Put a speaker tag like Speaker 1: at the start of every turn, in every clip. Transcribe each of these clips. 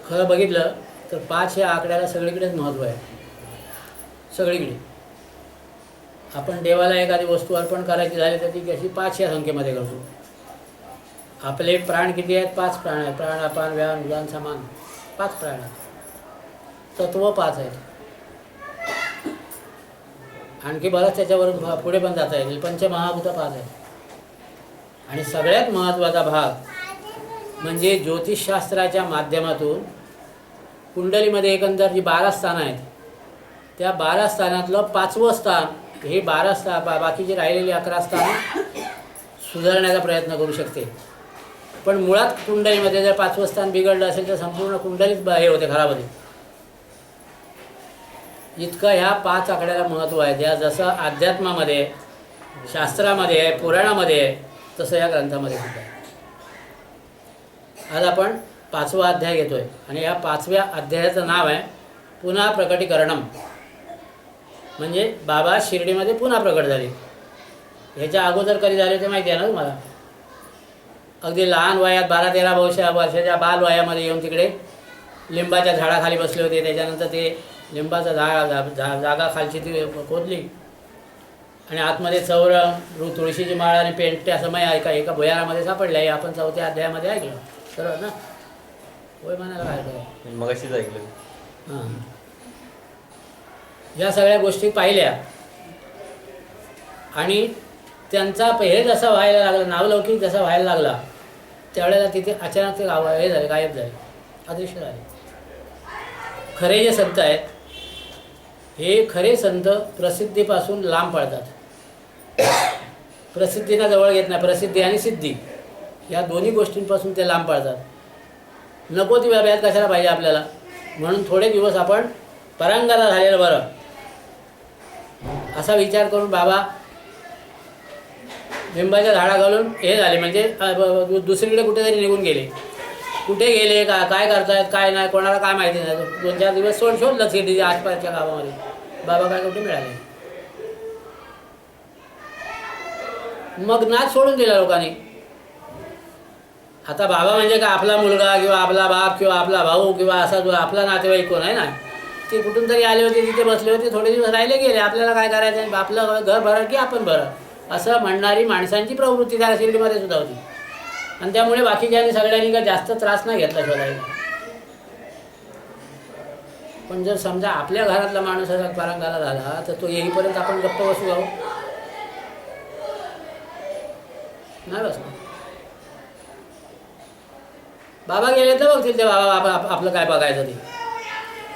Speaker 1: खरं बघितलं तर 5 या आकड्याला सगळीकडेच महत्त्व आहे. सगळीकडे आपण देवाला एखादी वस्तू अर्पण करायची झाली तर ती कशी 5 या संख्येमध्ये करतो. आपले प्राण किती आहेत? 5 प्राण आहेत. प्राण अपान व्यान उदान समान 5 प्राण आहेत. तत्व 5 आहेत. आणखी बरंच त्याच्यावर पुढे पण जाता येईल. पंचमहाभूत 5 आहेत. आणि सगळ्यात महत्त्वाचा भाग म्हणजे ज्योतिषशास्त्राच्या माध्यमातून कुंडलीमध्ये एकंदर जी 12 स्थानं आहेत त्या 12 स्थानातलं 5वं स्थान हे 12 बाकीची राहिलेली 11 स्थानं सुधारण्याचा प्रयत्न करू शकते. पण मुळात कुंडलीमध्ये जर 5वं स्थान बिघडलं असेल तर संपूर्ण कुंडलीच हे होते, खराब होते. इतकं ह्या 5 आकड्याला महत्त्व आहे. ज्या जसं अध्यात्मामध्ये, शास्त्रामध्ये आहे, पुराणामध्ये आहे, तसं या ग्रंथामध्ये सुद्धा आहे. आज आपण 5वा अध्याय घेतोय आणि या 5व्या अध्यायाचं नाव आहे पुन्हा प्रकटीकरणम. म्हणजे बाबा शिर्डीमध्ये पुन्हा प्रकट झाले. ह्याच्या अगोदर कधी झाले ते माहिती आहे ना तुम्हाला? अगदी लहान वयात 12-13 वर्षाच्या बाल वयामध्ये येऊन तिकडे लिंबाच्या झाडाखाली बसले होते. त्याच्यानंतर ते लिंबाचं जागा खालची ती खोदली आणि आतमध्ये चौरंग, तुळशीची माळ आणि पेंट्या समय एका भुयारामध्ये सापडल्या. हे आपण 4थ्या अध्यायामध्ये ऐकलं. बरोबर ना? होय म्हणायला ऐकलं,
Speaker 2: मग अशीच ऐकलं.
Speaker 1: हां, या सगळ्या गोष्टी पाहिल्या आणि त्यांचा हे जसं व्हायला लागलं, नावलौकिक जसा व्हायला लागला त्यावेळेला तिथे अचानक ते हे झाले, गायब झाले, अदृश्य झाले. खरे जे संत आहेत हे खरे संत प्रसिद्धीपासून लांब पळतात. प्रसिद्धीला जवळ घेत नाही. प्रसिद्धी आणि सिद्धी या दोन्ही गोष्टींपासून ते लांब पळतात. नको ती व्याप्यात कशाला पाहिजे आपल्याला. म्हणून थोडे दिवस आपण परांगता झालेलं बरं असा विचार करून बाबा लिंबाच्या झाडा घालून हे झाले. म्हणजे दुसरीकडे कुठेतरी निघून गेले. कुठे गेले, काय करतायत, काय नाही, कोणाला काय माहिती नाही. 2-4 दिवस शोधलं सिटीच्या आसपासच्या गावामध्ये. बाबा काय कुठे मिळाले. मग नाच सोडून दिला लोकांनी. आता बाबा म्हणजे का आपला मुलगा किंवा आपला बाप किंवा आपला भाऊ किंवा असा जो आपला नातेवाईक कोण आहे ना, ते कुठून तरी आले होते, तिथे बसले होते, थोडे दिवस राहिले गेले. आपल्याला काय करायचं, आपलं घर भरं की आपण भरं असं म्हणणारी माणसांची प्रवृत्ती त्या शिर्डीमध्ये सुद्धा होती. आणि त्यामुळे बाकीच्यांनी सगळ्यांनी का जास्त त्रास नाही घेतला शोधायला. पण जर समजा आपल्या घरातला माणूस असा परांगाला झाला तर तो येईपर्यंत आपण गप्प बसू आहो? नाही बसणार. बाबा गेले तर बघतील ते बाबा आपलं काय बघायचं ते.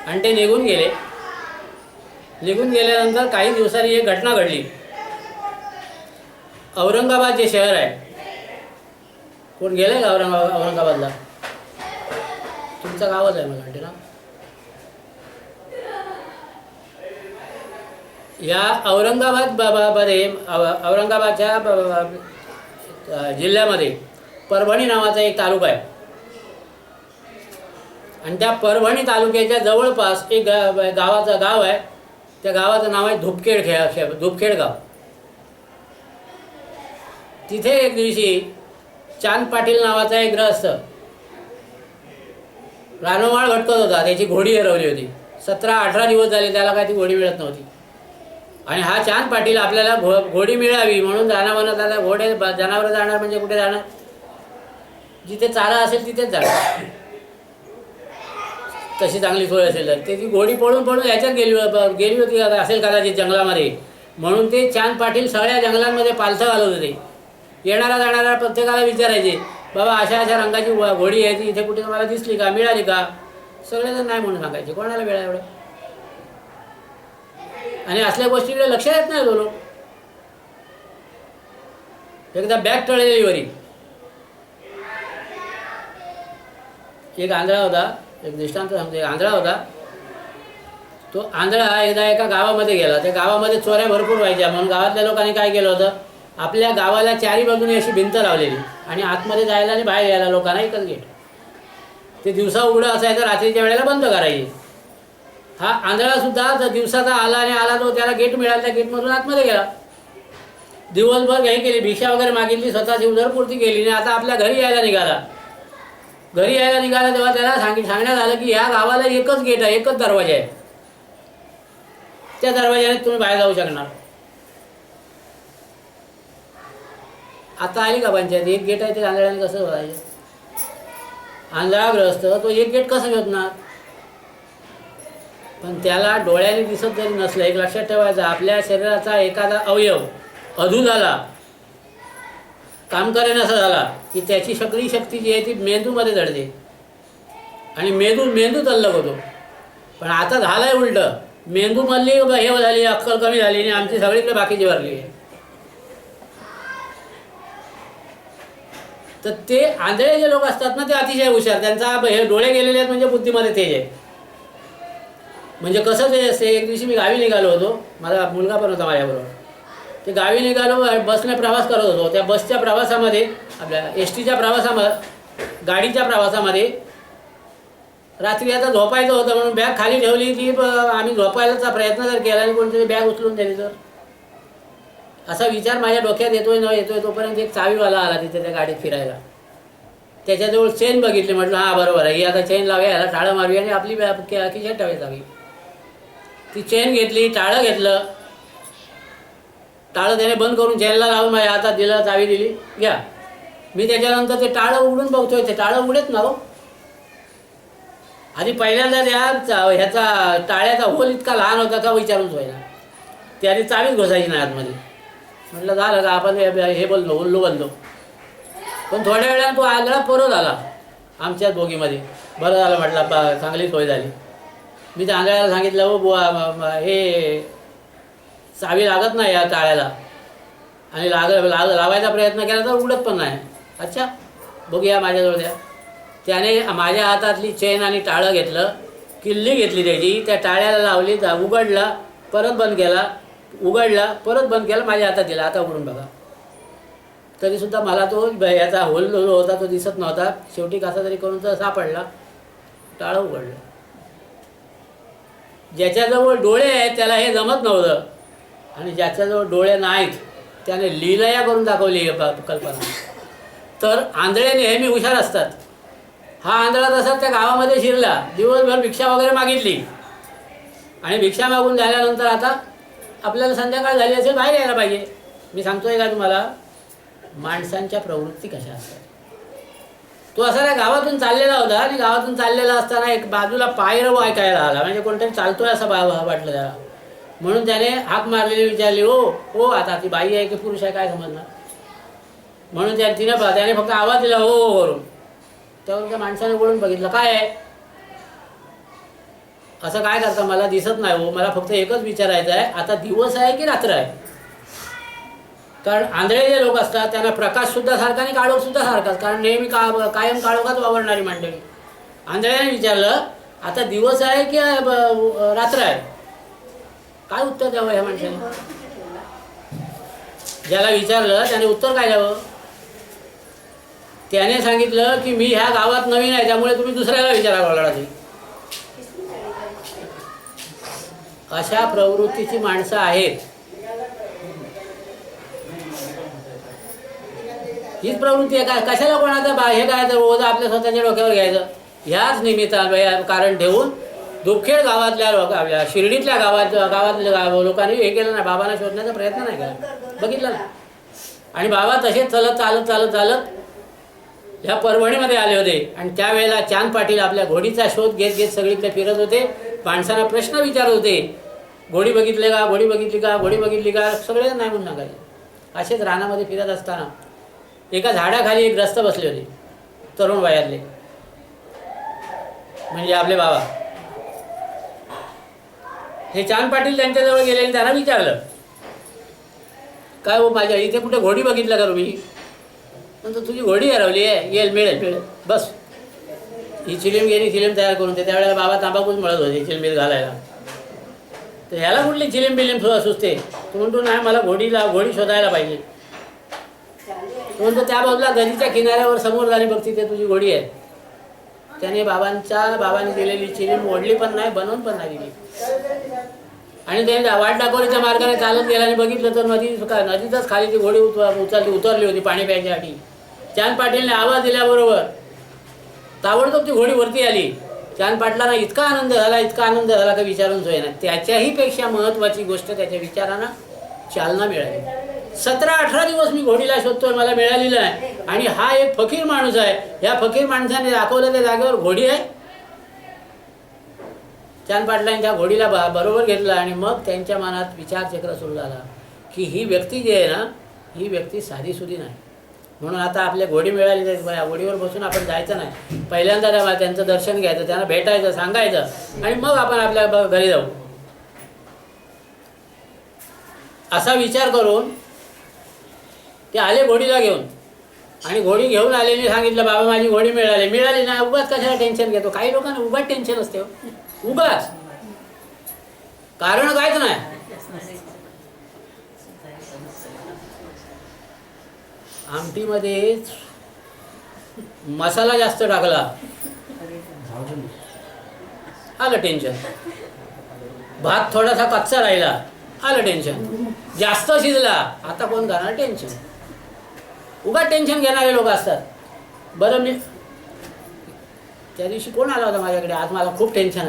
Speaker 1: आणि ते निघून गेले. निघून गेल्यानंतर काही दिवसांनी एक घटना घडली. औरंगाबाद जे शहर आहे, कोण गेलं का औरंगाबादला? तुमचं गावच आहे मला वाटते ना. या औरंगाबादमध्ये औरंगाबादच्या जिल्ह्यामध्ये परभणी नावाचा एक तालुका आहे. आणि त्या परभणी तालुक्याच्या जवळपास एक गाव आहे. त्या गावाचं नाव आहे धुपखेड गाव. तिथे एक दिवशी चांद पाटील नावाचा एक ग्रहस्थ रानोमाळ भटकत होता. त्याची घोडी हरवली होती. 17-18 दिवस झाले त्याला काय ती घोडी मिळत नव्हती. आणि हा चांद पाटील आपल्याला घोडी मिळावी म्हणून रानावनात आला. घोडे जनावरं जाणार म्हणजे कुठे जाणार? जिथे चारा असेल तिथेच जाणार. तशी चांगली सोय असेल तर ती घोडी पळून ह्याच्यात गेली होती असेल कदाचित जंगलामध्ये. म्हणून ते चांद पाटील सगळ्या जंगलांमध्ये पालथं घालत होते. येणारा जाणारा प्रत्येकाला विचारायचे, बाबा अशा रंगाची घोडी आहे ती इथे कुठे तुम्हाला दिसली का, मिळाली का? सगळेजण नाही म्हणून सांगायचे. कोणाला मिळालं एवढं? आणि असल्या गोष्टीकडे लक्ष देत नाही तो लोक. एकदा बॅग टळलेली वरी एक आंधळा होता. एक दृष्टांत सांगतो. एक आंधळा होता. तो आंधळा एकदा एका गावामध्ये गेला. त्या गावामध्ये चोऱ्या भरपूर व्हायच्या. म्हणून गावातल्या लोकांनी काय केलं होतं, आपल्या गावाला 4ही बाजूने अशी भिंत लावलेली आणि आतमध्ये जायला आणि बाहेर यायला लोकांना एकच गेट. ते दिवसा उघडं असायचं, रात्रीच्या वेळेला बंद करायचे. हा आंधळासुद्धा जर दिवसाचा आला आणि आला तो त्याला गेट मिळाला, त्या गेटमधून आतमध्ये गेला. दिवसभर हे केली, भिक्षा वगैरे मागितली, स्वतःची उदरपूर्ती केली आणि आता आपल्या घरी यायला निघाला. घरी यायला निघाला तेव्हा त्याला सांगण्यात आलं की ह्या गावाला एकच गेट आहे, एकच दरवाजा आहे, त्या दरवाजाने तुम्ही बाहेर जाऊ शकणार. आता आली का पंचायत? एक गेट आहे ते आंधळ्याने कसं व्हायचं? आंधळाग्रस्त तो एक गेट कसं शोधणार? पण त्याला डोळ्याने दिसत जरी नसलं, एक लक्षात ठेवायचं, आपल्या शरीराचा एखादा अवयव अधू झाला, काम करेनासा झाला की त्याची सगळी शक्ती जी आहे ती मेंदूमध्ये जडते आणि मेंदू तल्लक होतो. पण आता झालं आहे उलटं, मेंदूमधली हे झाली, अक्कल कमी झाली आणि आमची सगळीकडे बाकीची भरली आहे. तर ते आंधळे जे लोक असतात ना ते अतिशय हुशार, त्यांचा हे डोळे गेलेले आहेत म्हणजे बुद्धीमध्ये तेज आहे. म्हणजे कसं ते असते, एक दिवशी मी गावी निघालो होतो, माझा मुलगा पण होता माझ्याबरोबर. ते गावी निघालो, बसने प्रवास करत होतो. त्या बसच्या प्रवासामध्ये, आपल्या एस टीच्या प्रवासामध्ये, गाडीच्या प्रवासामध्ये रात्री आता झोपायचं होतं म्हणून बॅग खाली ठेवली की आम्ही झोपायचा प्रयत्न जर केला आणि कोणतरी बॅग उचलून दिली तर, असा विचार माझ्या डोक्यात येतोय न येतोय तोपर्यंत एक चावीवाला आला तिथे त्या गाडीत फिरायला. त्याच्याजवळ चेन बघितली, म्हटलं हां बरोबर आहे, ही आता चेन लावूया, याला टाळं मारूया आणि आपली खिशात ठेवायची चावी. ती चेन घेतली, टाळं घेतलं, टाळं त्याने बंद करून चेनला लावून माझ्या हातात दिलं, चावी दिली, घ्या. मी त्याच्यानंतर ते टाळं उघडून बघतोय, ते टाळं उघडेच ना हो. आधी पहिल्यांदा ह्याचा टाळ्याचा होल इतका लहान होता का विचारूच व्हायला, ती आधी चावीच घोसायची नाही आतमध्ये. म्हटलं झालं का आपण हे बोललो, उल्लू बोललो. पण थोड्या वेळानं तो आंधळा परत आला आमच्याच बोगीमध्ये. बरं झालं म्हटलं, चांगली सोय झाली. मी त्या आंधळ्याला सांगितलं, हो बुवा हे चावी लागत नाही या टाळ्याला, आणि लावायचा प्रयत्न केला तर उघडत पण नाही. अच्छा बघूया माझ्याजवळ द्या. त्याने माझ्या हातातली चेन आणि टाळं घेतलं, किल्ली घेतली त्याची, त्या टाळ्याला लावली, उघडला, परत बंद केला, उघडला, परत बंद केला, माझ्या हातात दिला, आता उघडून बघा. तरीसुद्धा मला तो याचा होल जो होता तो दिसत नव्हता. शेवटी कसा तरी करून तर सापडला, टाळं उघडलं. ज्याच्याजवळ डोळे आहेत त्याला हे जमत नव्हतं, आणि ज्याच्याजवळ डोळे नाहीत त्याने लीलया करून दाखवली कल्पना. तर आंधळे नेहमी हुशार असतात. हा आंधळा तसाच त्या गावामध्ये शिरला, दिवसभर भिक्षा वगैरे मागितली, आणि भिक्षा मागून झाल्यानंतर आता आपल्याला संध्याकाळ झाली असेल, बाहेर यायला पाहिजे. मी सांगतोय का तुम्हाला, माणसांच्या प्रवृत्ती कशा असतात. तो असा त्या गावातून चाललेला होता, आणि गावातून चाललेला असताना एक बाजूला पायरव ऐकायला आला, म्हणजे कोणतरी चालतोय असं वाटलं त्याला. म्हणून त्याने हाक मारलेली, विचारली, हो हो, आता ती बाई आहे की पुरुष आहे काय समजणार. म्हणून त्याने फक्त आवाज दिला, हो हो करून. त्यावर त्या माणसाने बोलून बघितलं, काय आहे असं, काय करता, मला दिसत नाही हो, मला फक्त एकच विचारायचं आहे, आता दिवस आहे की रात्र आहे. कारण आंधळे जे लोक असतात त्यांना प्रकाशसुद्धा सारखा आणि काळोखसुद्धा सारखाच, कारण नेहमी कायम काळोखात वावरणारी मंडळी. आंधळ्याने विचारलं, आता दिवस आहे की रात्र आहे, काय उत्तर द्यावं ह्या माणसाने? ज्याला विचारलं त्याने उत्तर काय द्यावं? त्याने सांगितलं की मी ह्या गावात नवीन आहे, त्यामुळे तुम्ही दुसऱ्याला विचारावं लागला. अशा प्रवृत्तीची माणसं आहेत. हीच प्रवृत्ती आहे. काय कशाला कोणाचं हे करायचं, रोज आपल्या स्वतःच्या डोक्यावर घ्यायचं? ह्याच निमित्तानं कारण ठेवून दुपखेड गावातल्या लोक, आपल्या शिर्डीतल्या गावातल्या लोकांनी हे केलं नाही, बाबांना शोधण्याचा प्रयत्न नाही केला, बघितलं ना. आणि बाबा तसेच चालत ह्या परभणीमध्ये आले होते, आणि त्यावेळेला चांद पाटील आपल्या घोडीचा शोध घेत सगळीकडे फिरत होते, माणसांना प्रश्न विचारत होते, घोडी बघितले का, घोडी बघितली का, घोडी बघितली का, सगळे नाही म्हणून सांगायचे. असेच रानामध्ये फिरत असताना एका झाडाखाली एक ग्रस्त बसले होते, तरुण वयातले, म्हणजे आपले बाबा. हे चांद पाटील त्यांच्याजवळ गेले आणि त्यांना विचारलं, काय हो माझ्या इथे कुठे घोडी बघितलं का तुम्ही? नंतर तुझी घोडी हरवली आहे, मिळेल बस. ही चिलीम चिलीम तयार करून ते त्यावेळेला बाबा तांबाखूच मिळत होते चिलमीत घालायला. तर ह्याला कुठली चिलीम बिलीम सुचते? तो म्हणतो नाही, मला घोडी शोधायला पाहिजे. तो म्हणतो त्या बाजूला नदीच्या किनाऱ्यावर समोर झाली बघ, तिथे तुझी घोडी आहे. त्याने बाबांनी दिलेली चिलीम ओढली पण नाही, बनवून पण नाही दिली, आणि त्याने वाट दाखवलीच्या मार्गाने चालत गेला आणि बघितलं तर नदीतच खाली ती घोडी उतरली होती पाणी प्यायच्यासाठी. चांद पाटीलने आवाज दिल्याबरोबर ताबडतोब ती घोडी वरती आली. चांद पाटलांना इतका आनंद झाला का विचारून सोय नाही. त्याच्याही पेक्षा महत्त्वाची गोष्ट त्याच्या विचारांना चालना मिळाली. 17-18 दिवस मी घोडीला शोधतोय, मला मिळालेलं नाही. आणि हा एक फकीर माणूस आहे, ह्या फकीर माणसाने दाखवलं त्या जागेवर घोडी आहे. चांद पाटलांनी त्या घोडीला बरोबर घेतलं आणि मग त्यांच्या मनात विचारचक्र सुरू झाला की ही व्यक्ती जी आहे ना, ही व्यक्ती साधीसुधी नाही. म्हणून आता आपल्या घोडी मिळाली तर या घोडीवर बसून आपण जायचं नाही, पहिल्यांदा त्यांचं दर्शन घ्यायचं, त्यांना भेटायचं, सांगायचं आणि मग आपण आपल्या घरी जाऊ. असा विचार करून ते आले घोडीला घेऊन. आणि घोडी घेऊन आलेली सांगितलं, बाबा माझी घोडी मिळाली नाही. उगाच कशाला टेन्शन घेतो? काही लोकांना उगाच टेन्शन असते, उगाच कारण काहीच नाही. आमटीमध्ये मसाला जास्त टाकला, आलं टेन्शन. भात थोडासा कच्चा राहिला, आलं टेन्शन. जास्त शिजला, आता कोण करणार टेन्शन? उगाच टेन्शन घेणारे लोक असतात. बरं, मी त्या दिवशी कोण आला होता माझ्याकडे, आज मला खूप टेन्शन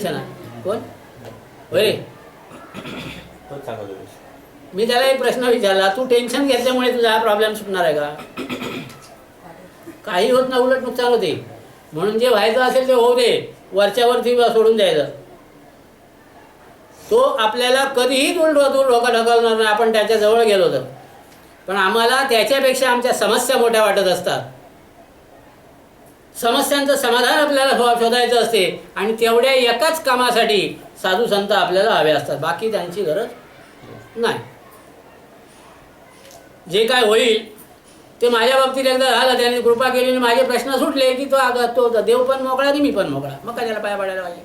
Speaker 1: आहे. कोण? होय, मी त्याला एक प्रश्न विचारला, तू टेन्शन घेतल्यामुळे तुझा हा प्रॉब्लेम सुटणार आहे का? काही होत ना, उलट नुकसान होते. म्हणून जे व्हायचं असेल ते होऊ दे, वरच्यावरती सोडून द्यायचं. तो आपल्याला कधीही दूर डोका ढकलणार नाही आपण त्याच्या जवळ गेलो तर. पण आम्हाला त्याच्यापेक्षा आमच्या समस्या मोठ्या वाटत असतात. समस्यांचं समाधान आपल्याला शोधायचं असते आणि तेवढ्या एकाच कामासाठी साधू संत आपल्याला हवे असतात, बाकी त्यांची गरज नाही. जे काय होईल ते माझ्या बाबतीत एकदा झालं, त्याने कृपा केली आणि माझे प्रश्न सुटले की तो देव पण मोकळा आणि मी पण मोकळा. मग काय त्याला पाया पडायला पाहिजे?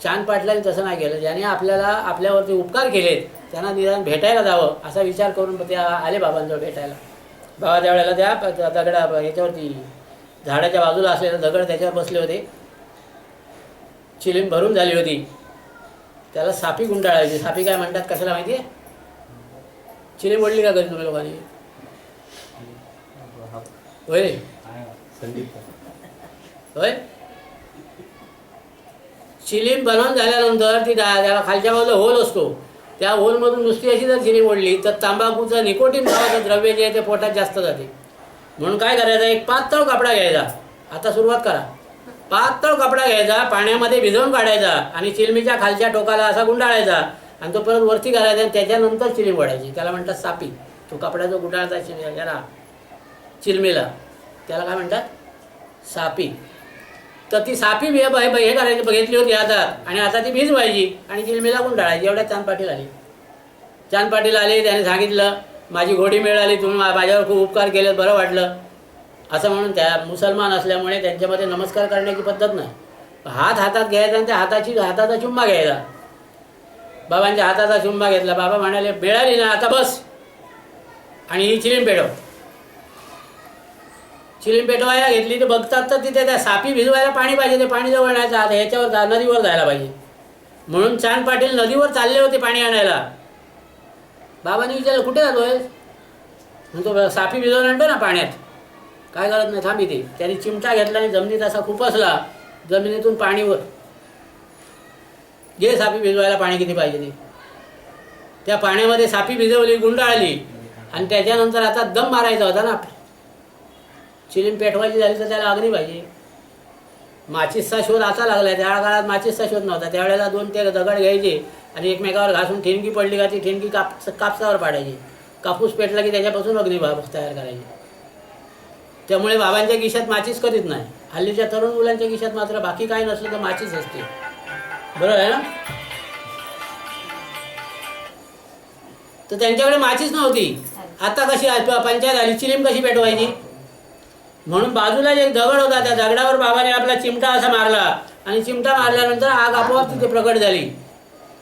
Speaker 1: चांद पाटलांनी तसं नाही केलं. ज्याने आपल्यावरती उपकार केलेत त्यांना निदान भेटायला जावं असा विचार करून ते आले बाबांजवळ भेटायला. बाबा त्यावेळेला त्या दगडा याच्यावरती झाडाच्या बाजूला असलेला दगड त्याच्यावर बसले होते. चिलीम भरून झाली होती, त्याला सापी गुंडाळायची. सापी काय म्हणतात कशाला माहिती आहे? चिलीम ओढली का घरी तुम्ही लोकांनी? होय होय. चिलीम बनवून झाल्यानंतर ती त्याला खालच्या बाजूला होल असतो, त्या होलमधून नुसती अशी जर चिलीम ओढली तर तांबाखूचं निकोटीन नावाचं द्रव्य जे आहे ते पोटात जास्त जाते. म्हणून काय करायचं, एक पातळ कपडा घ्यायचा. आता सुरुवात करा. पातळ कपडा घ्यायचा, पाण्यामध्ये भिजवून काढायचा आणि चिलमीच्या खालच्या टोकाला असा गुंडाळायचा आणि तो परत वरती घालायचा आणि त्याच्यानंतर चिलीम ओढायची. त्याला म्हणतात सापी. तो कपडा जो गुंडाळता याला चिलमीला त्याला काय म्हणतात? सापी. तर ती सापी हे करायची बघितली होती हातात आणि आता ती भिजवायची आणि चिलमीला गुंडाळायची. एवढ्यात चांद पाटील आले. चांद पाटील आले, त्याने सांगितलं माझी घोडी मिळाली, तुम्ही माझ्यावर खूप उपकार केले, बरं वाटलं असं म्हणून. त्या मुसलमान असल्यामुळे त्यांच्यामध्ये नमस्कार करण्याची पद्धत नाही. हात हातात घ्यायचा आणि त्या हाताचा चुंबा घ्यायचा. बाबांच्या हाताचा चुंबा घेतला. बाबा म्हणाले मिळाली ना, आता बस आणि ही चिलीम पेटव. चिलीम पेटवायला घेतली तर बघतात तर तिथे त्या सापी भिजवायला पाणी पाहिजे. ते पाणी जवळ न्यायचं, आता ह्याच्यावर नदीवर जायला पाहिजे. म्हणून चांद पाटील नदीवर चालले होते पाणी आणायला. बाबांनी विचारलं कुठे जातोय? म्हणतो सापी भिजवून आणतो ना पाण्यात. काय करत नाही, थांबी ते. त्याने चिमटा घेतला आणि जमिनीत असा खुपसला, जमिनीतून पाणीवर. घे सापी भिजवायला पाणी किती पाहिजे ते. त्या पाण्यामध्ये सापी भिजवली, गुंडाळली आणि त्याच्यानंतर आता दम मारायचा होता ना. चिलीम पेटवायची झाली तर त्याला अग्नी पाहिजे. माचीसचा शोध असा लागला. त्या काळात माचीसचा शोध नव्हता. त्यावेळेला 2 ते दगड घ्यायचे आणि एकमेकावर घासून ठिणगी पडली का ती ठिणगी कापसावर पाडायची. कापूस पेटला की त्याच्यापासून अग्नी तयार करायची. त्यामुळे बाबांच्या खिशात माचीस करीत नाही. हल्लीच्या तरुण मुलांच्या खिशात मात्र बाकी काही नसलं तर माचीस असते. बरोबर आहे ना? तर त्यांच्याकडे माचीस नव्हती. आता कशी पंचायत आली, चिलीम कशी पेटवायची? म्हणून बाजूला एक दगड होता, त्या दगडावर बाबाने आपला चिमटा असा मारला आणि चिमटा मारल्यानंतर आग आपोआप तिथे प्रकट झाली.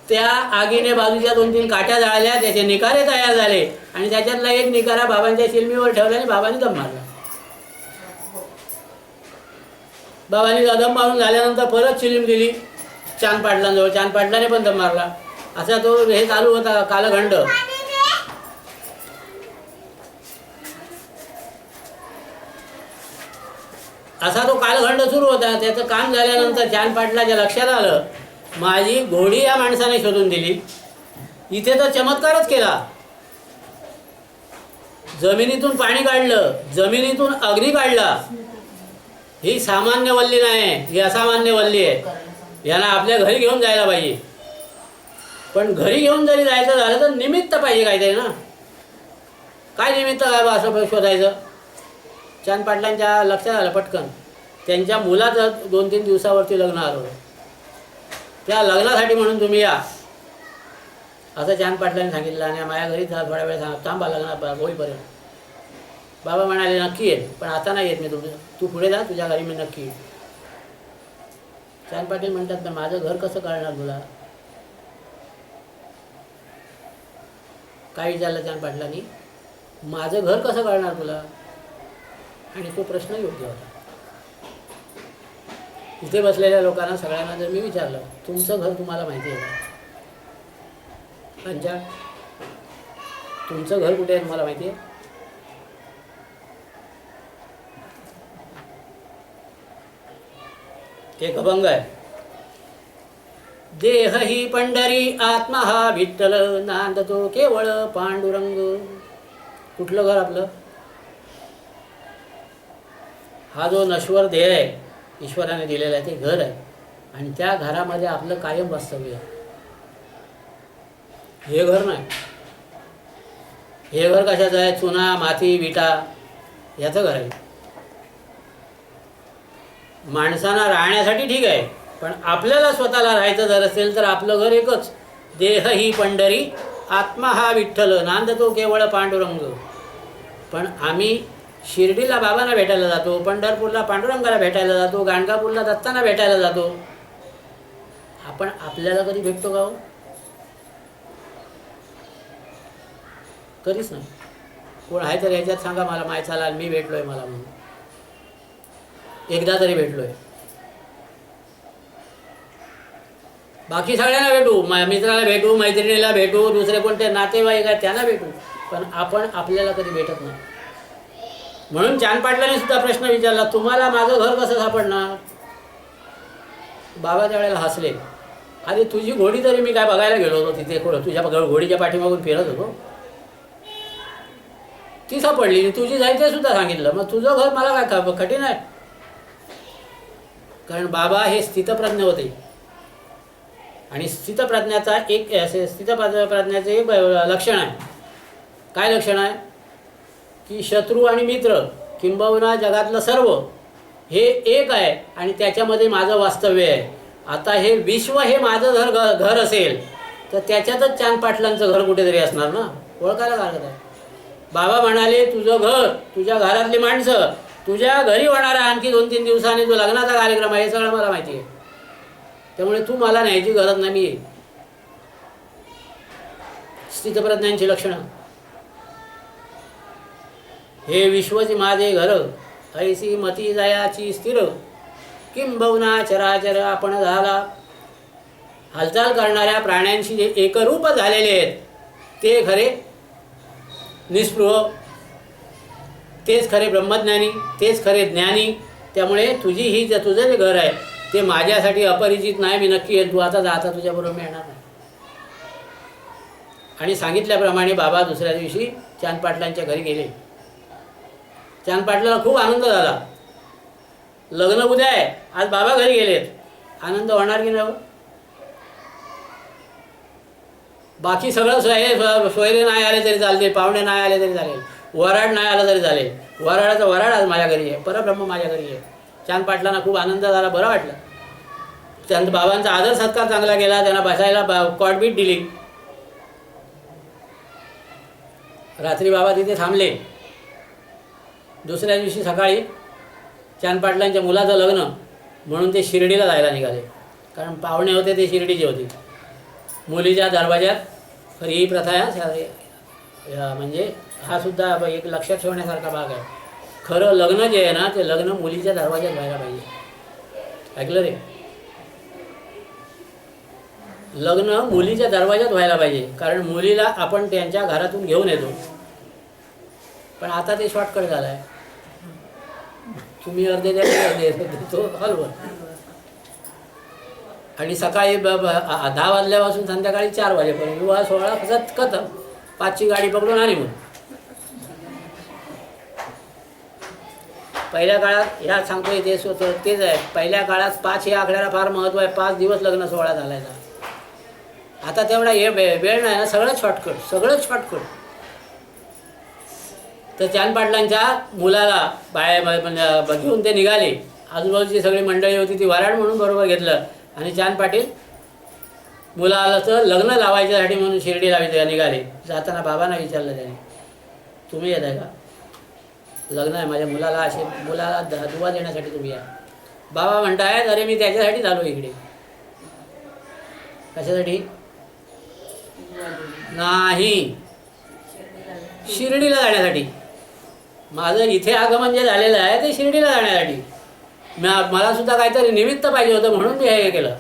Speaker 1: त्या आगीने बाजूच्या 2-3 काट्या जाळल्या, त्याचे निकारे तयार झाले आणि त्याच्यातला एक निकारा बाबांच्या चिलमीवर ठेवला आणि बाबांनी दम मारला. बाबांनी दम मारून झाल्यानंतर परत चिलीम दिली चांद पाटलांजवळ. चांद पाटलाने पण दम मारला. असा तो हे चालू होता कालखंड. असा तो कालखंड सुरू होता. त्याचं काम झाल्यानंतर चांद पाटलाच्या लक्षात आलं माझी घोडी या माणसाने शोधून दिली. इथे तर चमत्कारच केला. जमिनीतून पाणी काढलं, जमिनीतून अग्नी काढला. ही सामान्य वल्ली नाही, ही असामान्य वल्ली आहे. यांना आपल्या घरी घेऊन जायला पाहिजे. पण घरी घेऊन जरी जायचं झालं तर निमित्त पाहिजे काहीतरी ना. काय निमित्त काय बा असं शोधायचं. चांद पाटलांच्या लक्षात आलं पटकन. त्यांच्या मुलाचं 2-3 दिवसावरती लग्न आलं. त्या लग्नासाठी म्हणून तुम्ही या असं चांद पाटलांनी सांगितलं. आणि माझ्या घरी थोड्या वेळ थांबा लग्न होईपर्यंत. बाबा म्हणाले नक्की येत, पण आता नाही येत मी. तू पुढे जा, तुझ्या घरी मी नक्की येईल. चांद पाटील म्हणतात ना माझं घर कसं कळणार तुला. काय विचारलं चांद पाटलांनी, माझं घर कसं कळणार तुला. आणि तो प्रश्न योग्य होता. इथे बसलेल्या लोकांना सगळ्यांना जर मी विचारलं तुमचं घर तुम्हाला माहिती आहे का. पंचा तुमचं घर कुठे आहे तुम्हाला माहिती आहे. एक अभंग आहे. देह ही पंढरी आत्मा हा विठ्ठल नांदतो केवळ पांडुरंग. कुठलं घर आपलं. हा जो नश्वर देह आहे ईश्वराने दिलेला आहे ते घर आहे. आणि त्या घरामध्ये आपलं कायम वास्तव्य आहे. हे घर नाही. हे घर कशाचं आहे. चुना माती विटा याचं घर आहे. माणसांना राहण्यासाठी ठीक आहे, पण आपल्याला स्वतःला राहायचं जर असेल तर आपलं घर एकच. देह ही पंढरी आत्मा हा विठ्ठल नांदतो केवळ पांडुरंग. पण आम्ही शिर्डीला बाबांना भेटायला जातो, पंढरपूरला पांडुरंगाला भेटायला जातो, गाणगापूरला दत्तांना भेटायला जातो. आपण आपल्याला कधी भेटतो का हो. कधीच नाही. कोण आहे तर याच्यात सांगा मला मायचाला मी भेटलोय मला म्हणून. एकदा तरी भेटलोय. बाकी सगळ्यांना भेटू, मित्राला भेटू, मैत्रिणीला भेटू, दुसरे कोणते नातेवाईक आहेत त्यांना भेटू, पण आपण आपल्याला कधी भेटत नाही. म्हणून चांद पाटलाने सुद्धा प्रश्न विचारला तुम्हाला माझं घर कसं सापडणार. बाबा त्यावेळेला हसले. अरे तुझी घोडी तरी मी काय बघायला गेलो होतो तिथे तुझ्या घोडीच्या पाठीमागून फिरत होतो, ती सापडली. तुझी जायचं सुद्धा सांगितलं, मग तुझं घर मला काय कठीण आहे. कारण बाबा हे स्थितप्रज्ञ होते. आणि स्थितप्रज्ञाचा स्थितप्रज्ञाचे एक लक्षण आहे. काय लक्षण आहे की शत्रू आणि मित्र किंबहुना जगातलं सर्व हे एक आहे आणि त्याच्यामध्ये माझं वास्तव्य आहे. आता हे विश्व हे माझं घर असेल तर त्याच्यातच चांद पाटलांचं घर कुठेतरी असणार ना. ओळखायला लागत आहे. बाबा म्हणाले तुझं घर, तुझ्या घरातली माणसं, तुझ्या घरी होणारा आणखी 2-3 दिवसांनी जो लग्नाचा कार्यक्रम आहे हे सगळं मला माहिती आहे. त्यामुळे तू मला न्यायची गरज नाही. मी स्थितप्रज्ञांची लक्षणं. हे विश्वची माझे घर ऐसी मती जयाची स्थिर किंबहुना चराचर आपण झाला. हालचाल करणाऱ्या प्राण्यांशी जे एकरूप झालेले आहेत ते खरे निस्पृह, तेच खरे ब्रह्मज्ञानी, तेच खरे ज्ञानी. त्यामुळे तुझी ही तुझं जे घर आहे ते माझ्यासाठी अपरिचित नाही. मी नक्की येईल. तू आता जा, आता तुझ्याबरोबर मी येणार नाही. आणि सांगितल्याप्रमाणे बाबा दुसऱ्या दिवशी चांद पाटलांच्या घरी गेले. चांद पाटलाला खूप आनंद झाला. लग्न उद्या आहे, आज बाबा घरी गेलेत. आनंद होणार की नाही. बाकी सगळं सोयरे नाही आले तरी चालते, पाहुणे नाही आले तरी चालेल, वराड नाही आलं तरी चालेल. वराडाचं वराड आज माझ्या घरी आहे, परब्रह्म माझ्या घरी आहे. चांद पाटलांना खूप आनंद झाला, बरं वाटलं. चांद बाबांचा आदर सत्कार चांगला केला. त्यांना बसायला कॉटबीट दिली. रात्री बाबा तिथे थांबले. दुसऱ्या दिवशी सकाळी चांद पाटलांच्या मुलाचं लग्न म्हणून ते शिर्डीला जायला निघाले. कारण पाहुणे होते ते शिर्डीचे होते. मुलीच्या दरवाज्यात खरी ही प्रथा आहे. म्हणजे हा सुद्धा एक लक्षात ठेवण्यासारखा भाग आहे. खरं लग्न जे आहे ना ते लग्न मुलीच्या दरवाज्यात व्हायला पाहिजे. ऐकलं रे. लग्न मुलीच्या दरवाज्यात व्हायला पाहिजे. कारण मुलीला आपण त्यांच्या घरातून घेऊन येतो. पण आता ते शॉर्टकट झालं आहे. तुम्ही अर्धे देतो हलवर. आणि सकाळी 10 वाजल्यापासून संध्याकाळी 4 वाजेपर्यंत विवाह सोहळा खतम खतम. 5ची गाडी पकडून आली म्हणून. पहिल्या काळात ह्या सांगतोय तेच होतं तेच आहे. पहिल्या काळात 5 या आकड्याला फार महत्त्व आहे. 5 दिवस लग्न सोहळा झालायचा. आता तेवढा हे वेळ नाही ना. सगळंच शॉर्टकट. तर चांद पाटलांच्या मुलाला घेऊन ते निघाले. आजूबाजूची सगळी मंडळी होती ती वराड म्हणून बरोबर घेतलं. आणि चांद पाटील मुलाला तर लग्न लावायच्यासाठी म्हणून शिर्डीला निघाले. जाताना बाबांना विचारलं त्याने, तुम्ही येत आहे का? लग्न आहे माझ्या मुलाला दुवा देण्यासाठी तुम्ही या. बाबा म्हणतायत, अरे मी त्याच्यासाठी आलो इकडे. कशासाठी? नाही, शिर्डीला जाण्यासाठी. माझं इथे आगमन जे झालेलं आहे ते शिर्डीला जाण्यासाठी. मला सुद्धा काहीतरी निमित्त पाहिजे होतं म्हणून मी हे केलं.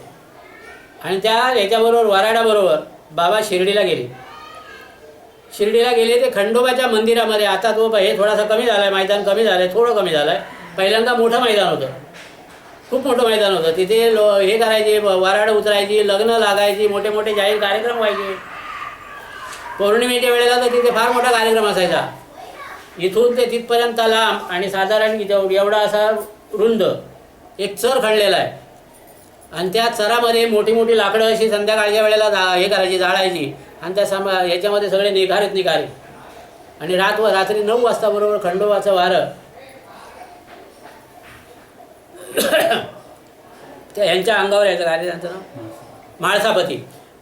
Speaker 1: आणि त्या याच्याबरोबर वराडाबरोबर बाबा शिर्डीला गेले. ते खंडोबाच्या मंदिरामध्ये. आता तो हे थोडासा कमी झाला आहे, मैदान कमी झालं आहे, थोडं कमी झालं आहे. पहिल्यांदा मोठं मैदान होतं, खूप मोठं मैदान होतं. तिथे हे करायचे, वराड उतरायची, लग्न लागायची, मोठे मोठे जाहीर कार्यक्रम व्हायचे. पौर्णिमेच्या वेळेला तर तिथे फार मोठा कार्यक्रम असायचा. इथून ते तिथपर्यंत लांब आणि साधारण एवढा असा रुंद एक चर खणलेला आहे. आणि त्या चरामध्ये मोठी मोठी लाकडं अशी संध्याकाळच्या वेळेला हे करायची, जाळायची. आणि त्या याच्यामध्ये सगळे निघारे. आणि रात्री 9 वाजता बरोबर खंडोबाचं वारं त्या यांच्या अंगावर यायचं. काय त्यांचं नाव?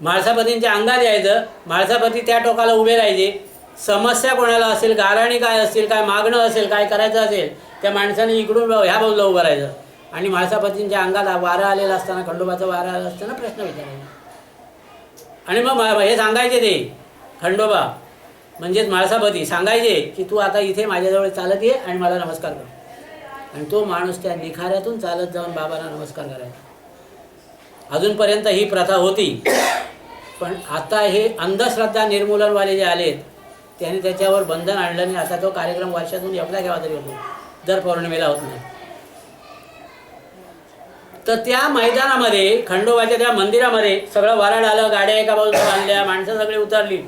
Speaker 1: माळसापतींच्या अंगात यायचं. माळसापती त्या टोकाला उभे राहायचे. समस्या कोणाला असेल, गाराणी काय असतील, काय मागणं असेल, काय करायचं असेल, त्या माणसाने इकडून ह्या बाजूला उभं राहायचं. आणि माळसापतींच्या अंगात वारं आलेलं असताना, खंडोबाचं वारं आलं असताना प्रश्न विचारायचा. आणि मग हे सांगायचे ते खंडोबा म्हणजेच माळसापती सांगायचे की तू आता इथे माझ्याजवळ चालत ये आणि मला नमस्कार कर. आणि तो माणूस त्या निखाऱ्यातून चालत जाऊन बाबांना नमस्कार करायचा. अजूनपर्यंत ही प्रथा होती. पण आता हे अंधश्रद्धा निर्मूलनवाले जे आलेत त्यांनी त्याच्यावर बंधन आणलं आणि आता तो कार्यक्रम वर्षातून एवढा केव्हा तरी होतो, दर पौर्णिमेला होत नाही. तर त्या मैदानामध्ये, खंडोबाच्या त्या मंदिरामध्ये सगळं वराड आलं. गाड्या एका बाजूला बांधल्या, माणसं सगळी उतरली.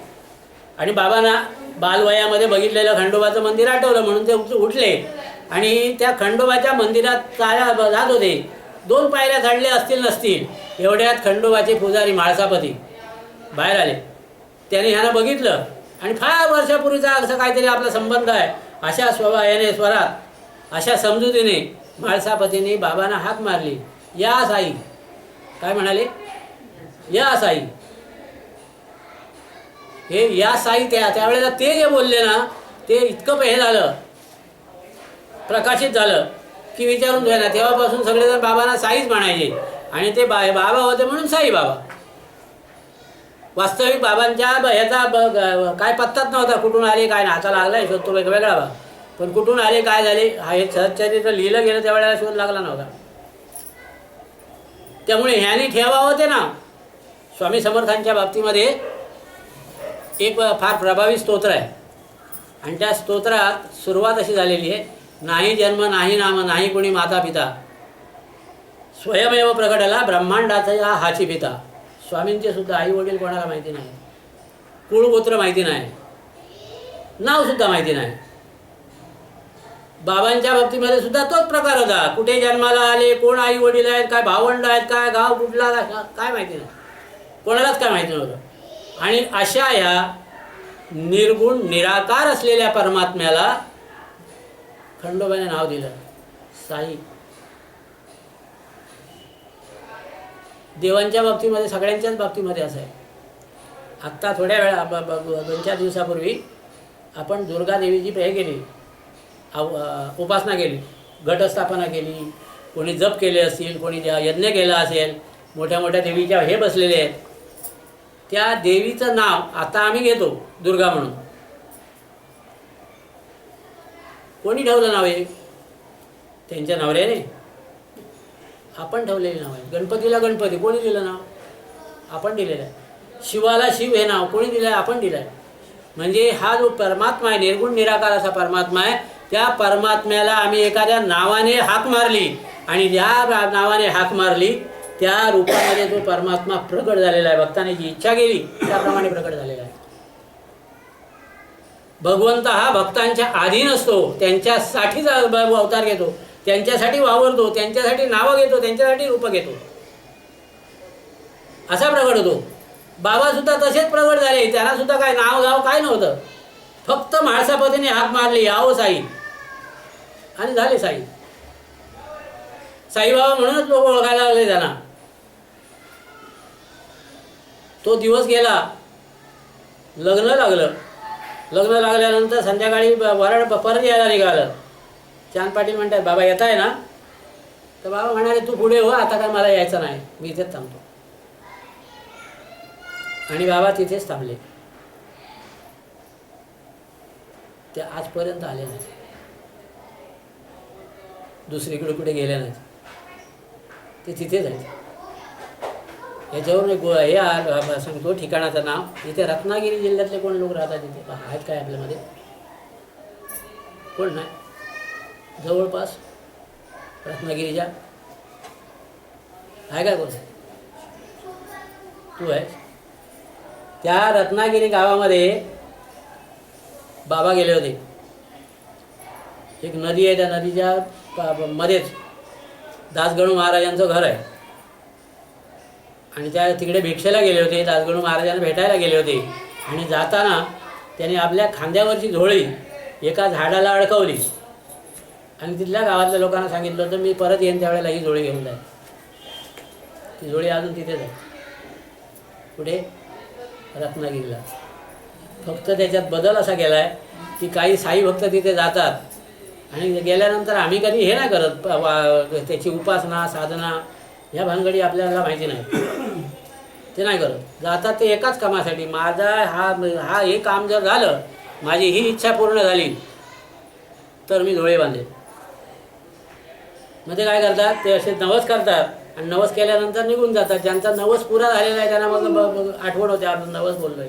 Speaker 1: आणि बाबांना बालवयामध्ये बघितलेलं खंडोबाचं मंदिर आठवलं म्हणून ते उठले. आणि त्या खंडोबाच्या मंदिरात जात होते. 2 पायऱ्या चढल्या असतील नसतील एवढ्यात खंडोबाचे पुजारी माळसापती बाहेर आले. त्याने ह्यानं बघितलं आणि फार वर्षापूर्वीचा असं काहीतरी आपला संबंध आहे अशा स्वरात, अशा समजुतीने माळसापतीने बाबांना हाक मारली, या साई. काय म्हणाले? या साई. हे या साई त्यावेळेला ते जे बोलले ना ते इतकं हे झालं, प्रकाशित झालं की विचारून घ्या ना. तेव्हापासून सगळेजण बाबांना साईच म्हणायचे. आणि ते बाबा होते म्हणून साई बाबा. वास्तविक बाबांच्या ह्याचा काय पत्ताच नव्हता. कुठून आले काय ना, आता लागलाय शोध तो वेगळा बा. पण कुठून आले काय झाले हे सहजचरित्र लिहिलं गेलं त्यावेळेला शोध लागला नव्हता. त्यामुळे ह्यानी ठेवावं ते ना. स्वामी समर्थांच्या बाबतीमध्ये एक फार प्रभावी स्तोत्र आहे. आणि त्या स्तोत्रात सुरुवात अशी झालेली आहे, नाही जन्म नाही नाम नाही कोणी माता पिता, स्वयमेव प्रगटला ब्रह्मांडाचा हाची पिता. स्वामींचे सुद्धा आई वडील कोणाला माहिती नाही, कुळगोत्र माहिती नाही, नावसुद्धा माहिती नाही. बाबांच्या बाबतीमध्ये सुद्धा तोच प्रकार होता. कुठे जन्माला आले, कोण आई वडील आहेत, काय भावंड आहेत, काय गाव कुठला, काय माहिती नाही, कोणालाच काय माहिती नव्हतं. आणि अशा ह्या निर्गुण निराकार असलेल्या परमात्म्याला खंडोबाने नाव दिलं साई. देवांच्या बाबतीमध्ये सगळ्यांच्याच बाबतीमध्ये असं आहे. आत्ता थोड्या वेळा 2-4 दिवसापूर्वी आपण दुर्गा देवीची हे केली, उपासना केली, घटस्थापना केली, कोणी जप केले असतील, कोणी यज्ञ केला असेल, मोठ्या मोठ्या देवीच्या हे बसलेले आहेत. त्या देवीचं नाव आता आम्ही घेतो दुर्गा म्हणून. कोणी ठेवलं नाव आहे? त्यांच्या नवऱ्याने. आपण ठेवलेले नाव आहे. गणपतीला गणपती कोणी दिलं नाव? आपण दिलेलं आहे. शिवाला शिव हे नाव कोणी दिलं आहे? आपण दिलं आहे. म्हणजे हा जो परमात्मा आहे, निर्गुण निराकार असा परमात्मा आहे, त्या परमात्म्याला आम्ही एखाद्या नावाने हाक मारली आणि ज्या नावाने हाक मारली त्या रूपामध्ये जो परमात्मा प्रकट झालेला आहे, भक्ताने जी इच्छा केली त्याप्रमाणे प्रकट झालेला आहे. भगवंत हा भक्तांच्या अधीन असतो, त्यांच्यासाठीच अवतार घेतो, त्यांच्यासाठी वावरतो, त्यांच्यासाठी नावं घेतो, त्यांच्यासाठी रूपं घेतो, असा प्रकट होतो. बाबा सुद्धा तसेच प्रकट झाले. त्यांना सुद्धा काय नाव गाव काय नव्हतं, फक्त माळसापतीने हाक मारली, आओ साई, आणि झाले साई. साईबाबा म्हणूनच लोक ओळखायला लागले त्यांना. तो दिवस गेला, लग्न लागलं. लग्न लागल्यानंतर संध्याकाळी वराड परत यायला निघालं. चांद पाटील म्हणतात, बाबा येत आहे ना? तर बाबा म्हणाले, तू पुढे हो, आता काय मला यायचं नाही, मी इथेच थांबतो. आणि बाबा तिथेच थांबले. ते आजपर्यंत आले नाही, दुसरीकडे कुठे गेले नाहीत, ते तिथेच आहेत. याच्यावरून हे सांगतो ठिकाणाचं नाव. इथे रत्नागिरी जिल्ह्यातले कोण लोक राहतात इथे आहेत काय आपल्यामध्ये? कोण नाही जवळपास रत्नागिरीच्या? आहे काय कोण? तू आहेस? त्या रत्नागिरी गावामध्ये बाबा गेले होते. एक नदी आहे, त्या नदीच्या मध्येच दासगणू महाराजांचं घर आहे. आणि त्या तिकडे भिक्षेला गेले होते, दासगणू महाराजांना भेटायला गेले होते. आणि जाताना त्याने आपल्या खांद्यावरची झोळी एका झाडाला अडकवली आणि तिथल्या गावातल्या लोकांना सांगितलं होतं, मी परत येईन त्यावेळेला ही झोळी घेऊन जाईल. ती झोळी अजून तिथेच आहे. कुठे? रत्नागिरीला. फक्त त्याच्यात बदल असा केला आहे की काही साई भक्त तिथे जातात आणि गेल्यानंतर आम्ही कधी हे नाही करत, त्याची उपासना साधना ह्या भानगडी आपल्याला माहिती नाही, ते नाही करत. जातात ते एकाच कामासाठी, माझा हा हे काम जर झालं, माझी ही इच्छा पूर्ण झाली तर मी डोळे बांधेन. मग ते काय करतात, ते असे नवस करतात आणि नवस केल्यानंतर निघून जातात. ज्यांचा नवस पुरा झालेला आहे त्यांना मग आठवण होते आपण नवस बोललोय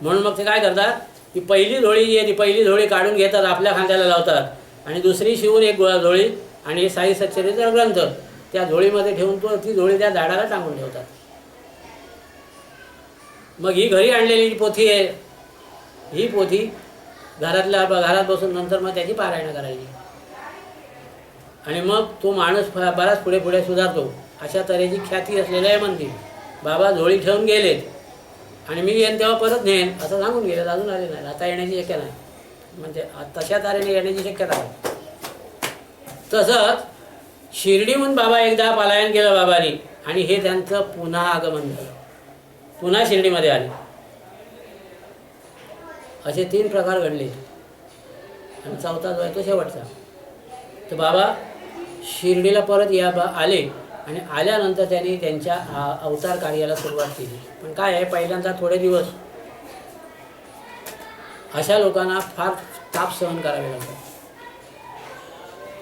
Speaker 1: म्हणून. मग ते काय करतात की पहिली झोळी जी आहे ती पहिली झोळी काढून घेतात, आपल्या खांद्याला लावतात आणि दुसरी शिवून एक झोळी आणि साई सच्चरित्र ग्रंथ त्या झोळीमध्ये ठेवून ती झोळी त्या झाडाला टांगून ठेवतात. मग ही घरी आणलेली पोथी आहे, ही पोथी घरात बसून नंतर मग त्याची पारायण करायची आणि मग तो माणूस बराच पुढे पुढे सुधारतो. अशा तऱ्हेची ख्याती असलेलं आहे मंदिर. बाबा झोळी ठेवून गेलेत आणि मी येईन तेव्हा परत नेन असं सांगून गेलेत, अजून आले नाही. आता येण्याची शक्यता नाही, म्हणजे तशा तऱ्हेने येण्याची शक्यता आहे. तसंच शिर्डीहून बाबा एकदा पलायन केलं बाबांनी आणि हे त्यांचं पुन्हा आगमन झालं, पुन्हा शिर्डीमध्ये आले. असे 3 प्रकार घडले आणि चौथा जो आहे तो शेवटचा. तर बाबा शिर्डीला परत आले आणि आल्यानंतर त्यांनी त्यांच्या अवतार कार्याला सुरुवात केली. पण काय आहे, पहिल्यांदा थोडे दिवस अशा लोकांना फार ताप सहन करावे लागतात.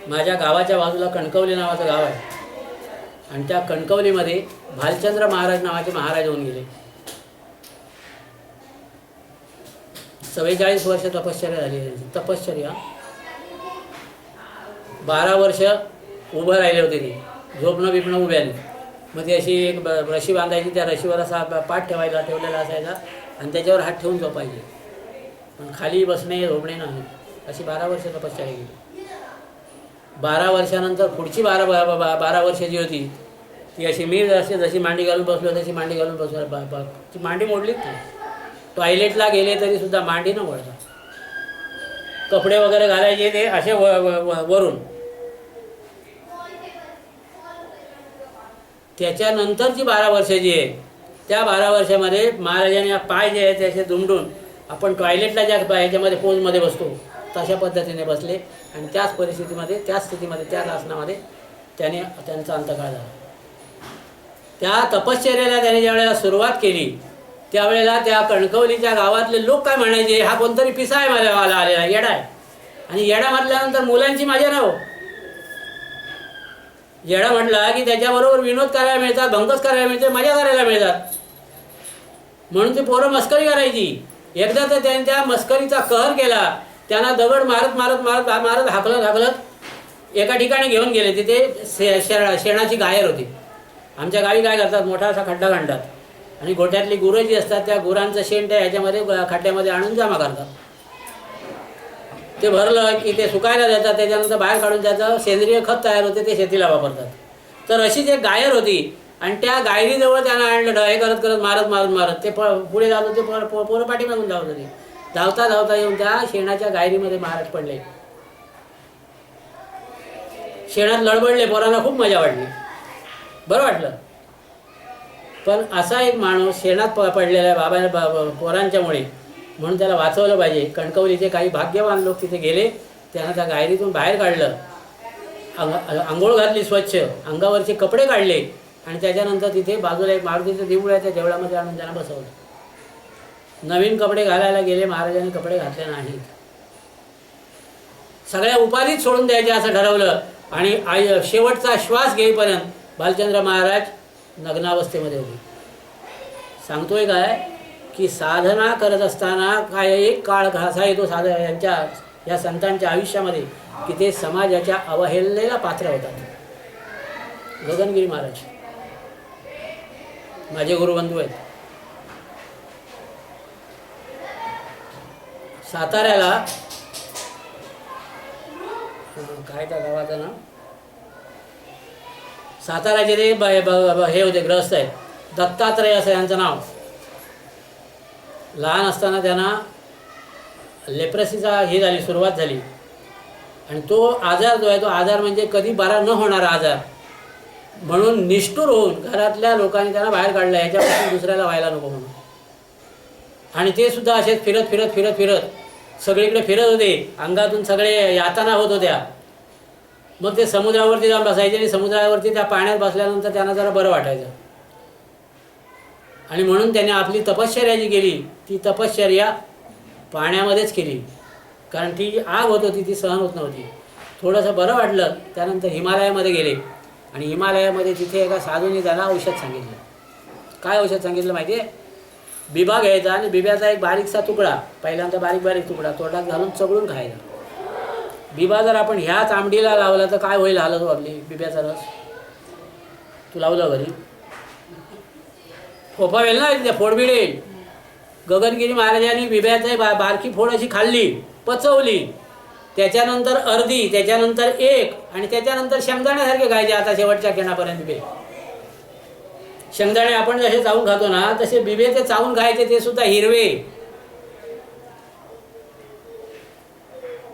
Speaker 1: माझ्या गावाच्या बाजूला कणकवली नावाचं गाव आहे आणि त्या कणकवलीमध्ये भालचंद्र महाराज नावाचे महाराज होऊन गेले. 44 वर्ष तपश्चर्या झाली त्यांची. तपश्चर्या 12 वर्ष उभं राहिले होते ते, झोपणं बिपणं उभ्याने. मग ती अशी एक रशी बांधायची, त्या रशीवर असा पाठ ठेवलेला असायचा आणि त्याच्यावर हात ठेवून झोपायचे. पण खाली बसणे झोपणे नाही. अशी 12 वर्ष तपश्चर्या गेली. 12 वर्षानंतर पुढची 12 वर्ष जी होती ती अशी मी जशी मांडी घालून बसलो तशी मांडी घालून बसलो. ती मांडी मोडलीच नाही. टॉयलेटला गेले तरी सुद्धा मांडी न मोडता. कपडे वगैरे घालायचे ते असे वरून. त्याच्यानंतरची 12 वर्ष जी आहे त्या 12 वर्षामध्ये महाराजांनी पाय जे आहे त्याचे दुमडून आपण टॉयलेटला ज्या ह्याच्यामध्ये पोजमध्ये बसतो तशा पद्धतीने बसले आणि त्याच परिस्थितीमध्ये, त्याच स्थितीमध्ये, त्याच आसनामध्ये त्यांचा अंतकाळ झाला. त्या तपश्चर्याला त्याने ज्यावेळेला सुरुवात केली त्यावेळेला त्या कणकवलीच्या गावातले लोक काय म्हणायचे, हा कोणतरी पिसा आहे माझ्या गावाला आलेला, येडा आहे. आणि येडा म्हटल्यानंतर मुलांची मजा नाव. येडा म्हटला की त्याच्याबरोबर विनोद करायला मिळतात, भंगच करायला मिळते, मजा करायला मिळतात. म्हणून ती पोरं मस्करी करायची. एकदा तर त्यांच्या मस्करीचा कहर केला त्यांना दगड मारत मारत मारत मारत हाकलत हाकलत एका ठिकाणी घेऊन गेले. तिथे शेणाची गायर होती. आमच्या गावी काय करतात, मोठा असा खड्डा खणतात आणि गोठ्यातली गुरं जी असतात त्या गुरांचं शेण त्या ह्याच्यामध्ये खड्ड्यामध्ये आणून जमा करतात. ते भरलं की ते सुकायला देतात. त्याच्यानंतर बाहेर काढून त्याचं सेंद्रिय खत तयार होते, ते शेतीला वापरतात. तर अशीच एक गायर होती आणि त्या गायरीजवळ त्यांना आणलं. हे करत करत मारत मारत मारत ते पुढे जात होते. पोरं पाठीमागून धावत होते. धावता धावता येऊन त्या शेणाच्या गायरीमध्ये महाराज पडले. शेणात लडबडले. पोरांना खूप मजा वाटली, बरं वाटलं. पण असा एक माणूस शेणात पडलेला आहे पोरांच्यामुळे, म्हणून त्याला वाचवलं पाहिजे. कणकवलीचे काही भाग्यवान लोक तिथे गेले. त्यांना त्या गायरीतून बाहेर काढलं, आंघोळ घातली स्वच्छ, अंगावरचे कपडे काढले आणि त्याच्यानंतर तिथे बाजूला एक मारुतीचं देऊळ आहे, त्या देवळामध्ये आणून त्यांना बसवलं. नवीन कपडे घालायला गेले, महाराजांनी कपडे घातले नाहीत. सगळ्या उपाधीच सोडून द्यायच्या असं ठरवलं आणि शेवटचा श्वास घेईपर्यंत भालचंद्र महाराज नग्नावस्थेमध्ये होते. सांगतोय काय की साधना करत असताना काय एक काळ असा येतो या संतांच्या आयुष्यामध्ये की ते समाजाच्या अवहेलनेला पात्र होतात. गगनगिरी महाराज माझे गुरुबंधू आहेत. साताऱ्याला काय त्या गावाचं नाव, साताऱ्याचे ते हे होते ग्रस्त आहेत, दत्तात्रय असं यांचं नाव. लहान असताना त्यांना लेप्रसीचा हे झाली, सुरुवात झाली आणि तो आजार जो आहे तो आजार म्हणजे कधी बरा न होणारा आजार, म्हणून निष्ठुर होऊन घरातल्या लोकांनी त्यांना बाहेर काढलं ह्याच्यापासून दुसऱ्याला व्हायला नको म्हणून. आणि ते सुद्धा असेच फिरत फिरत फिरत फिरत सगळीकडे फिरत होते. अंगातून सगळे यातना होत होत्या. मग ते समुद्रावरती जाऊन बसायचे आणि समुद्रावरती त्या पाण्यात बसल्यानंतर त्यांना जरा बरं वाटायचं. आणि म्हणून त्याने आपली तपश्चर्या जी केली ती तपश्चर्या पाण्यामध्येच केली, कारण ती आग होत होती, ती सहन होत नव्हती. थोडंसं बरं वाटलं त्यानंतर हिमालयामध्ये गेले आणि हिमालयामध्ये तिथे एका साधूने त्याला औषध सांगितलं. काय औषध सांगितलं माहिती आहे? बिबा घ्यायचा आणि बिब्याचा एक बारीकसा तुकडा, पहिल्यांदा बारीक बारीक तुकडा तोंडात घालून चगळून खायचा. बिबा जर आपण ह्याच आंबडीला लावला तर काय होईल हालत आपली? बिब्याचा रस तू लावलं घरी फोफावेल ना, तिथे फोडबीड येईल. गगनगिरी महाराजांनी बिब्याची बारकी फोड अशी खाल्ली, पचवली, त्याच्यानंतर अर्धी, त्याच्यानंतर एक आणि त्याच्यानंतर शेंगदाण्यासारखे खायचे. आता शेवटच्या किणापर्यंत बिबे, शेंगदाणे आपण जसे चावून खातो ना तसे बिबे ते चावून खायचे, ते सुद्धा हिरवे.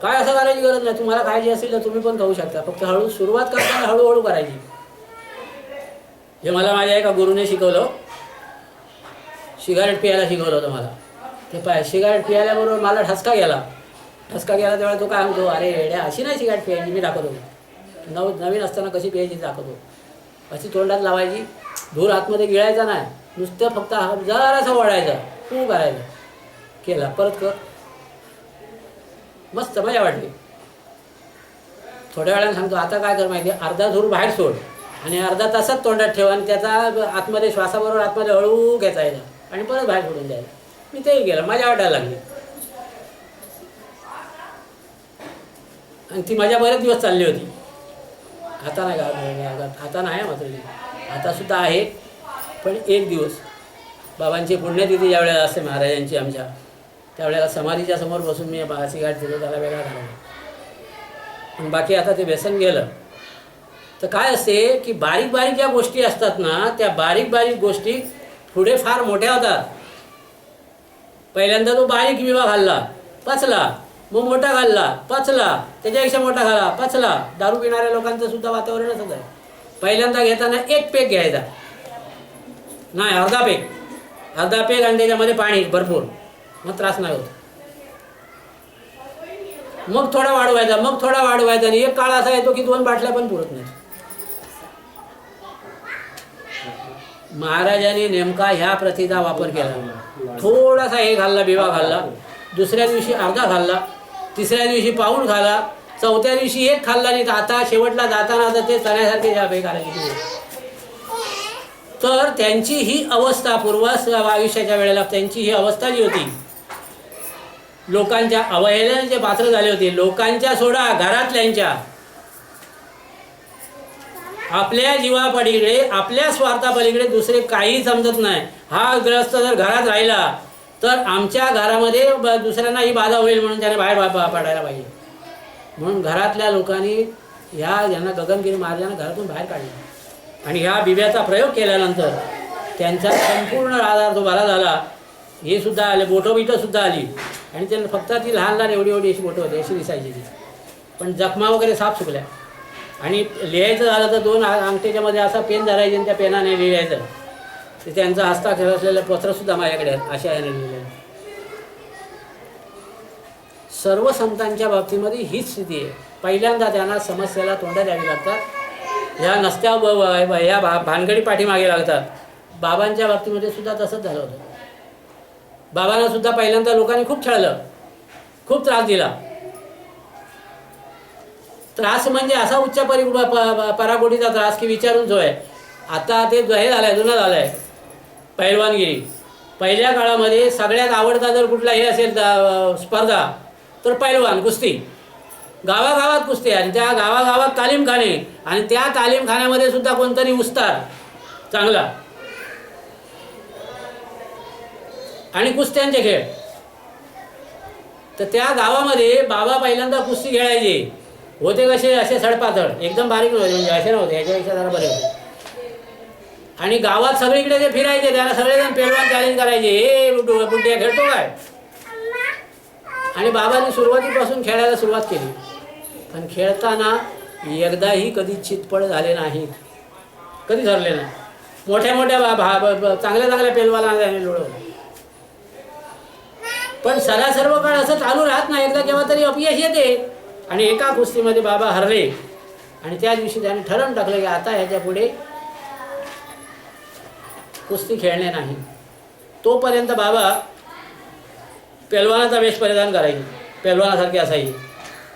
Speaker 1: काय असं करायची गरज नाही. तुम्हाला खायची असेल तर तुम्ही पण खाऊ शकता, फक्त हळू सुरुवात करताना हळूहळू करायची. हे मला माझ्या एका गुरुने शिकवलं. सिगारेट पियायला शिकवलं होतं मला. ते सिगारेट पियाल्याबरोबर मला ठसका गेला तेव्हा तो काय म्हणतो, अरे येड्या अशी नाही सिगारेट पियायची, मी दाखवतो. नवीन असताना कशी पियायची दाखवतो. अशी तोंडात लावायची, धूर आतमध्ये गिळायचा नाही, नुसतं फक्त जरासं वळायचं, तू करायचं. केला, परत कर, मस्त मजा वाटली. थोड्या वेळाने सांगतो आता काय कर माहिती, अर्धा धूर बाहेर सोड आणि अर्धा तासात तोंडात ठेवा आणि त्याचा आतमध्ये श्वासाबरोबर आतमध्ये हळू घ्यायचा आणि परत बाहेर सोडून द्यायचं. मी तेही केलं, मजा वाटायला लागली आणि ती मजा बरेच दिवस चालली होती. आता नाही आता नाही मात्र आता सुद्धा आहे. पण एक दिवस बाबांची पुण्यतिथी ज्या वेळेला असते महाराजांची आमच्या, त्यावेळेला समाधीच्या समोर बसून मी सिगारेट दिलो, त्याला वेगळा घालवला. पण बाकी आता ते व्यसन गेलं. तर काय असते की बारीक बारीक ज्या गोष्टी असतात ना, त्या बारीक बारीक गोष्टी पुढे फार मोठ्या होतात. पहिल्यांदा तो बारीक विवा घालला, पचला, मग मोठा घालला, पचला, त्याच्यापेक्षा मोठा घाला, पचला. दारू पिणाऱ्या लोकांचं सुद्धा वातावरण असंच आहे. पहिल्यांदा घेताना एक पेक घ्यायचा, नाही अर्धा पेक आणि त्याच्यामध्ये पाणी भरपूर, मग त्रास नाही होत. मग थोडा वाढवायचा आणि एक काळ असा येतो की 2 बाटल्या पण पुरत नाही. महाराजांनी नेमका ह्या प्रथेचा वापर केला. थोडासा हे घालला, बिवा घालला, दुसऱ्या दिवशी अर्धा घालला, तिसऱ्या दिवशी पाऊण घाला, चौथ्या दिवशी एक खाल्ला. नाही आता शेवटला जाताना तर ते चण्यासारखे जाबे करायचे. तर त्यांची ही अवस्था पूर्व आयुष्याच्या वेळेला त्यांची ही अवस्था जी होती लोकांच्या अवहेलनेचे पात्र झाले होते. लोकांच्या सोडा, घरातल्यांच्या, आपल्या जीवापलीकडे, आपल्या स्वार्थापलीकडे दुसरे काही समजत नाही. हा ग्रस्त जर घरात राहिला तर आमच्या घरामध्ये दुसऱ्यांना ही बाधा होईल म्हणून त्याने बाहेर पडायला पाहिजे. म्हणून घरातल्या लोकांनी ह्या ज्यांना गगनगिरी महाराजांना घरातून बाहेर काढलं आणि ह्या बिब्याचा प्रयोग केल्यानंतर त्यांचा संपूर्ण आधार तो बरा झाला. हे सुद्धा आले, बोटं आली आणि त्यांना फक्त ती लहान लहान एवढी एवढी अशी बोटं होती, अशी दिसायची ती, पण जखमा वगैरे साफ सुकल्या. आणि लिहायचं झालं तर 2 अंगठीच्यामध्ये असा पेन धरायचे आणि त्या पेनाने लिहायचं. ते त्यांचा हस्ताक्षर असलेलं पत्रसुद्धा माझ्याकडे आहेत, अशा याने लिहिलेलं. सर्व संतांच्या बाबतीमध्ये हीच स्थिती आहे. पहिल्यांदा त्यांना समस्येला तोंड द्यावी लागतात, ह्या नसत्या ह्या भानगडी पाठीमागे लागतात. बाबांच्या बाबतीमध्ये सुद्धा तसंच झालं होतं. बाबांना सुद्धा पहिल्यांदा लोकांनी खूप छळलं, खूप त्रास दिला. त्रास म्हणजे असा उच्च पराकोटीचा त्रास की विचारून जो आहे. आता ते हे झालं आहे, जुनं झालं आहे पैलवानगिरी. पहिल्या काळामध्ये सगळ्यात आवडता जर कुठला हे असेल स्पर्धा तर पैलवान, कुस्ती. गावागावात कुस्ती आणि त्या गावागावात तालीमखाने आणि त्या तालीमखान्यामध्ये सुद्धा कोणतरी उस्ताद चांगला आणि कुस्त्यांचे खेळ. तर त्या गावामध्ये बाबा पहिल्यांदा कुस्ती खेळायचे. होते कसे, असे सडपातळ, एकदम बारीक नव्हते, म्हणजे असे नव्हते, ह्याच्यापेक्षा जरा बरे होते. आणि गावात सगळीकडे ते फिरायचे, त्याला सगळेजण पेलवान चॅलेंज करायचे, हे बुड्या खेळतो काय. आणि बाबांनी सुरुवातीपासून खेळायला सुरुवात केली, पण खेळताना एकदाही कधी चितपड झाले नाही, कधी धरले नाही. मोठ्या मोठ्या चांगल्या चांगल्या पेलवानांना त्याने लोळवलं, पण सर्व काळ असं चालू राहत नाही. एकदा केव्हा तरी अपयश येते. आणि एका कुस्तीमध्ये बाबा हरले आणि त्या दिवशी त्याने ठरवून टाकलं की आता ह्याच्या पुढे कुस्ती खेळणे नाही. तोपर्यंत बाबा पेलवानाचा वेश परिधान करायचे, पेलवानासारखे असायचे,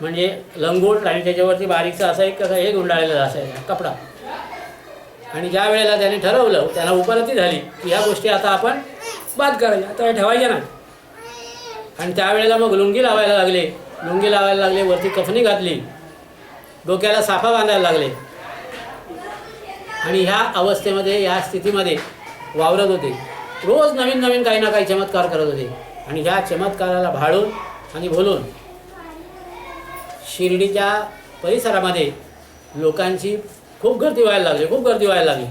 Speaker 1: म्हणजे लंगोट आणि त्याच्यावरती बारीकचा असा एक कसं हे गुंडाळलेला असायचा कपडा. आणि ज्या वेळेला त्याने ठरवलं, त्यांना उपलब्धी झाली की ह्या गोष्टी आता आपण बाद करायच्या, आता ठेवायच्या नाही. आणि त्यावेळेला मग लुंगी लावायला लागले, वरती कफनी घातली, डोक्याला साफा बांधायला लागले. आणि ह्या अवस्थेमध्ये, ह्या स्थितीमध्ये वावरत होते. रोज नवीन नवीन काही ना काही चमत्कार करत होते. आणि ह्या चमत्काराला भाळून आणि बोलून शिर्डीच्या परिसरामध्ये लोकांची खूप गर्दी व्हायला लागली.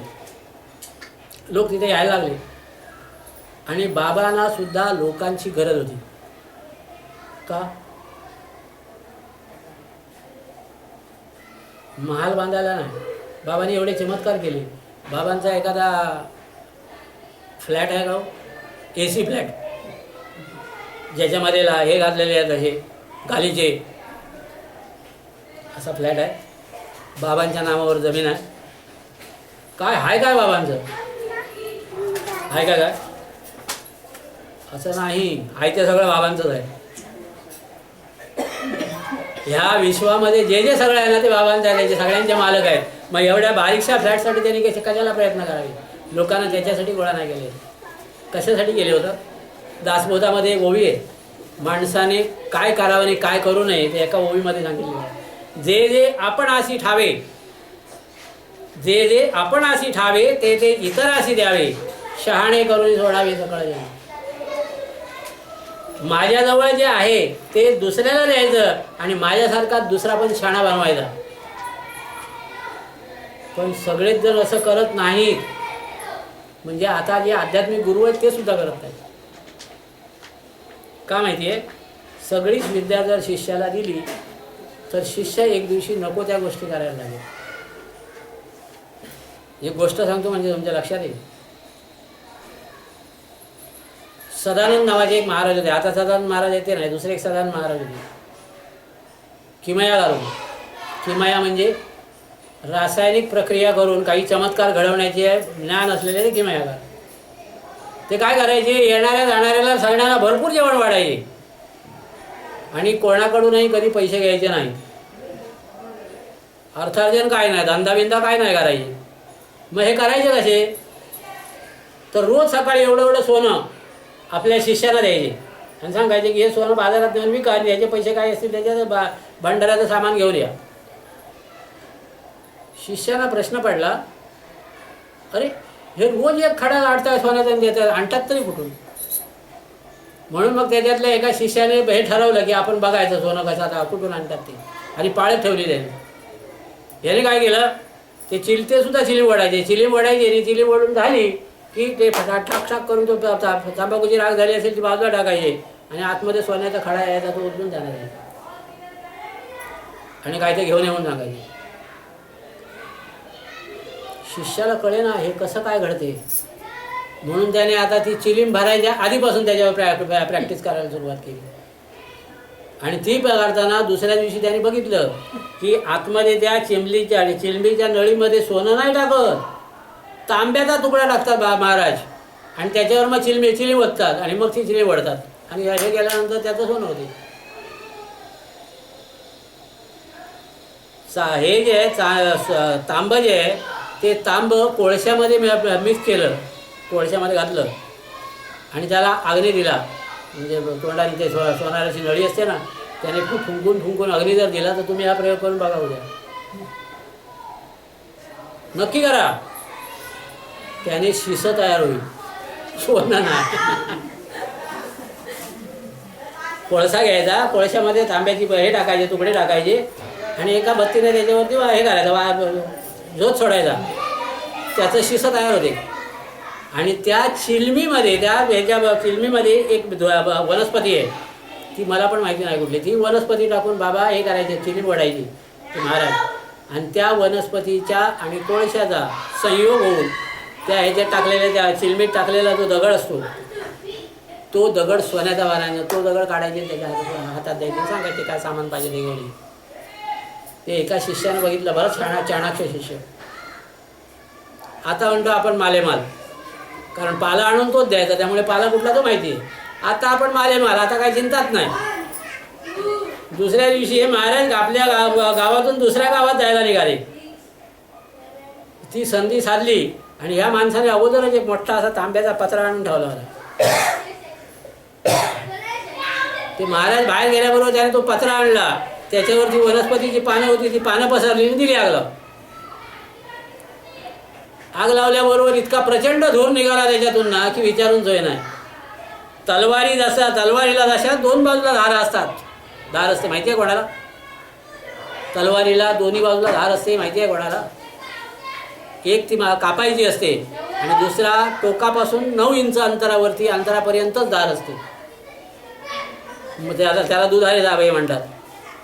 Speaker 1: लोक तिथे यायला लागले. आणि बाबांना सुद्धा लोकांची गरज होती. का? महाल बांधायला नाही, बाबांनी एवढे चमत्कार केले. बाबांचा एखादा फ्लॅट आहे का, AC फ्लॅट, ज्याच्यामध्ये हे घातलेले आहेत असे गालीचे, असा फ्लॅट आहे. बाबांच्या नावावर जमीन आहे. काय आहे काय बाबांचं? आहे काय? असं नाही, आहे ते सगळं बाबांचंच आहे. ह्या विश्वामध्ये जे जे सगळं आहे ना ते बाबांचं आहे, त्याचे सगळ्यांचे मालक आहेत. मग एवढ्या बारीकशा फ्लॅटसाठी त्यांनी कशाला प्रयत्न करावे? लोकांना त्याच्यासाठी गोळा नाही केले. कशासाठी केले होतं? दासबोधामध्ये एक ओवी आहे, माणसाने काय करावं आणि काय करू नये ते एका ओवीमध्ये सांगितले आहे. जे जे आपण अशी ठावे ते इतर अशी द्यावे, शहाणे करून सोडावे सकळ जण. माझ्याजवळ जे आहे ते दुसऱ्याला द्यायचं आणि माझ्यासारखा दुसरा पण शहाणा बनवायचा. पण सगळेच जर असं करत नाहीत, म्हणजे आता जे आध्यात्मिक गुरु आहेत ते सुद्धा करत नाहीत. का माहिती आहे? सगळीच विद्या जर शिष्याला दिली तर शिष्य एक दिवशी नको त्या गोष्टी करायला लागेल. एक गोष्ट सांगतो म्हणजे तुमच्या लक्षात येईल. सदानंद नावाचे एक महाराज होते. आता सदानंद महाराज येते नाही, दुसरे एक सदानंद महाराज होते. किमया घालून, किमया म्हणजे रासायनिक प्रक्रिया करून काही चमत्कार घडवण्याचे ज्ञान असलेले ते किमयागार. ते काय करायचे? येणाऱ्या जाणाऱ्याला सगळ्यांना भरपूर जेवण वाढायचे आणि कोणाकडूनही कधी पैसे घ्यायचे नाही. अर्थार्जन काय नाही, धंदा काय नाही करायचे. मग हे करायचे कसे? तर रोज सकाळी एवढं सोनं आपल्या शिष्याला द्यायचे आणि सांगायचे की हे सोनं बाजारात नेऊन विका आणि याचे पैसे काय असतील त्याच्यात भंडाऱ्याचं सामान घेऊन या. शिष्याला प्रश्न पडला, अरे हे रोज एक खडा आणतात सोन्याचा आणि देतात, आणतात तरी कुठून? म्हणून मग त्याच्यातल्या एका शिष्याने हे ठरवलं की आपण बघायचं सोनं कसं आता कुठून आणतात ते, आणि पाळत ठेवली त्याने. याने काय केलं, ते चिलते सुद्धा चिलीम वडायचे, चिलीम वडायची आणि चिलीम वडून झाली की ते ठाक ठाक करून तो तंबाखूची राग झाली असेल ती बाजूला टाकायची आणि आतमध्ये सोन्याचा खडा यायचा तो उचलून जाणार आहे आणि काय ते घेऊन येऊन सांगायचे. शिष्याला कळे ना हे कसं काय घडते, म्हणून त्याने आता ती चिलीम भरायच्या आधीपासून त्याच्यावर प्रॅक्टिस करायला सुरुवात केली. आणि ती करताना दुसऱ्या दिवशी त्याने बघितलं की आतमध्ये त्या चिलमीच्या नळीमध्ये सोनं नाही टाकत, तांब्याचा तुकडा टाकतात महाराज, आणि त्याच्यावर मग चिलीम ओततात आणि मग ती चिलीम वडतात आणि हे गेल्यानंतर त्याचं सोनं होते. हे जे आहे तांब जे आहे ते तांब कोळशामध्ये मिक्स केलं, कोळशामध्ये घातलं आणि त्याला अग्नी दिला, म्हणजे तोंडाने ते सोनाराची नळी असते ना त्याने खूप फुंकून अग्नी जर दिला तर तुम्ही हा प्रयोग करून बघा उद्या, नक्की करा. त्याने शिसं तयार होईल, सोनं नाही. कोळसा घ्यायचा, कोळशामध्ये तांब्याची हे टाकायचे, तुकडे टाकायचे आणि एका बत्तीने त्याच्यावरती हे करायचं, झोत सोडायचा, त्याचं शिसं तयार होते. आणि त्या चिलमीमध्ये चिलमीमध्ये एक वनस्पती आहे, ती मला पण माहिती नाही कुठली, ती वनस्पती टाकून बाबा हे करायचे, चिलीम वडायची ते महाराज, आणि त्या वनस्पतीच्या आणि कोळशाचा संयोग होऊन त्या ह्याच्यात टाकलेल्या त्या चिलमीत टाकलेला जो दगड असतो तो दगड सोन्याचा वाराने, तो दगड काढायचे त्याच्या हातात द्यायचे, सांगायचे काय सामान पाहिजे ते घेऊन. ते एका शिष्याने बघितलं, बरंच चाणाक्ष शिष्य. आता म्हणतो आपण मालेमाल, कारण पाला आणून तोच द्यायचा, त्यामुळे पाला कुठला तो माहिती आहे. आता आपण मालेमाल, आता काही चिंताच नाही. दुसऱ्या दिवशी हे महाराज आपल्या गावातून दुसऱ्या गावात जायला निघाले. ती संधी साधली आणि ह्या माणसाने अगोदरच एक मोठा असा तांब्याचा पत्रा आणून ठेवला होता. ते महाराज बाहेर गेल्याबरोबर त्याने तो पत्रा आणला, त्याच्यावरती वनस्पतीची पानं होती, ती पानं पसरली आणि दिली आग लावून. आग लावल्याबरोबर इतका प्रचंड धूर निघाला त्याच्यातून ना की विचारून सोय नाही. तलवारीला जशा दोन बाजूला धार असतात, धार असते माहिती आहे कोणाला? तलवारीला दोन्ही बाजूला धार असते माहिती आहे कोणाला? एक ती कापायची असते आणि दुसरा टोकापासून 9 इंच अंतरापर्यंतच धार असते. मग त्याला दुधारी दाबे म्हणतात.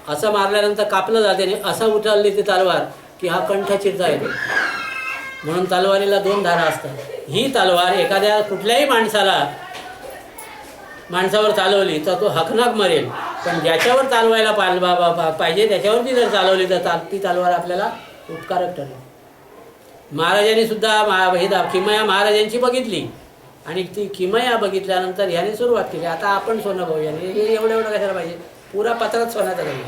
Speaker 1: असं मारल्यानंतर कापलं जाते आणि असं उचलली ती तलवार की हा कंठ चिरता येतो, म्हणून तलवारीला 2 धारा असतात. ही तलवार एखाद्या कुठल्याही माणसावर चालवली तर तो हकनाक मरेल, पण ज्याच्यावर चालवायला पाहिजे त्याच्यावरती जर चालवली तर ती तलवार आपल्याला उपकारक ठरेल. महाराजांनी सुद्धा किमया महाराजांची बघितली आणि ती किमया बघितल्यानंतर ह्याने सुरुवात केली, आता आपण सोनं भाऊया, हे एवढं कशाला पाहिजे, पुरा पत्रात सोन्याचा राहिला.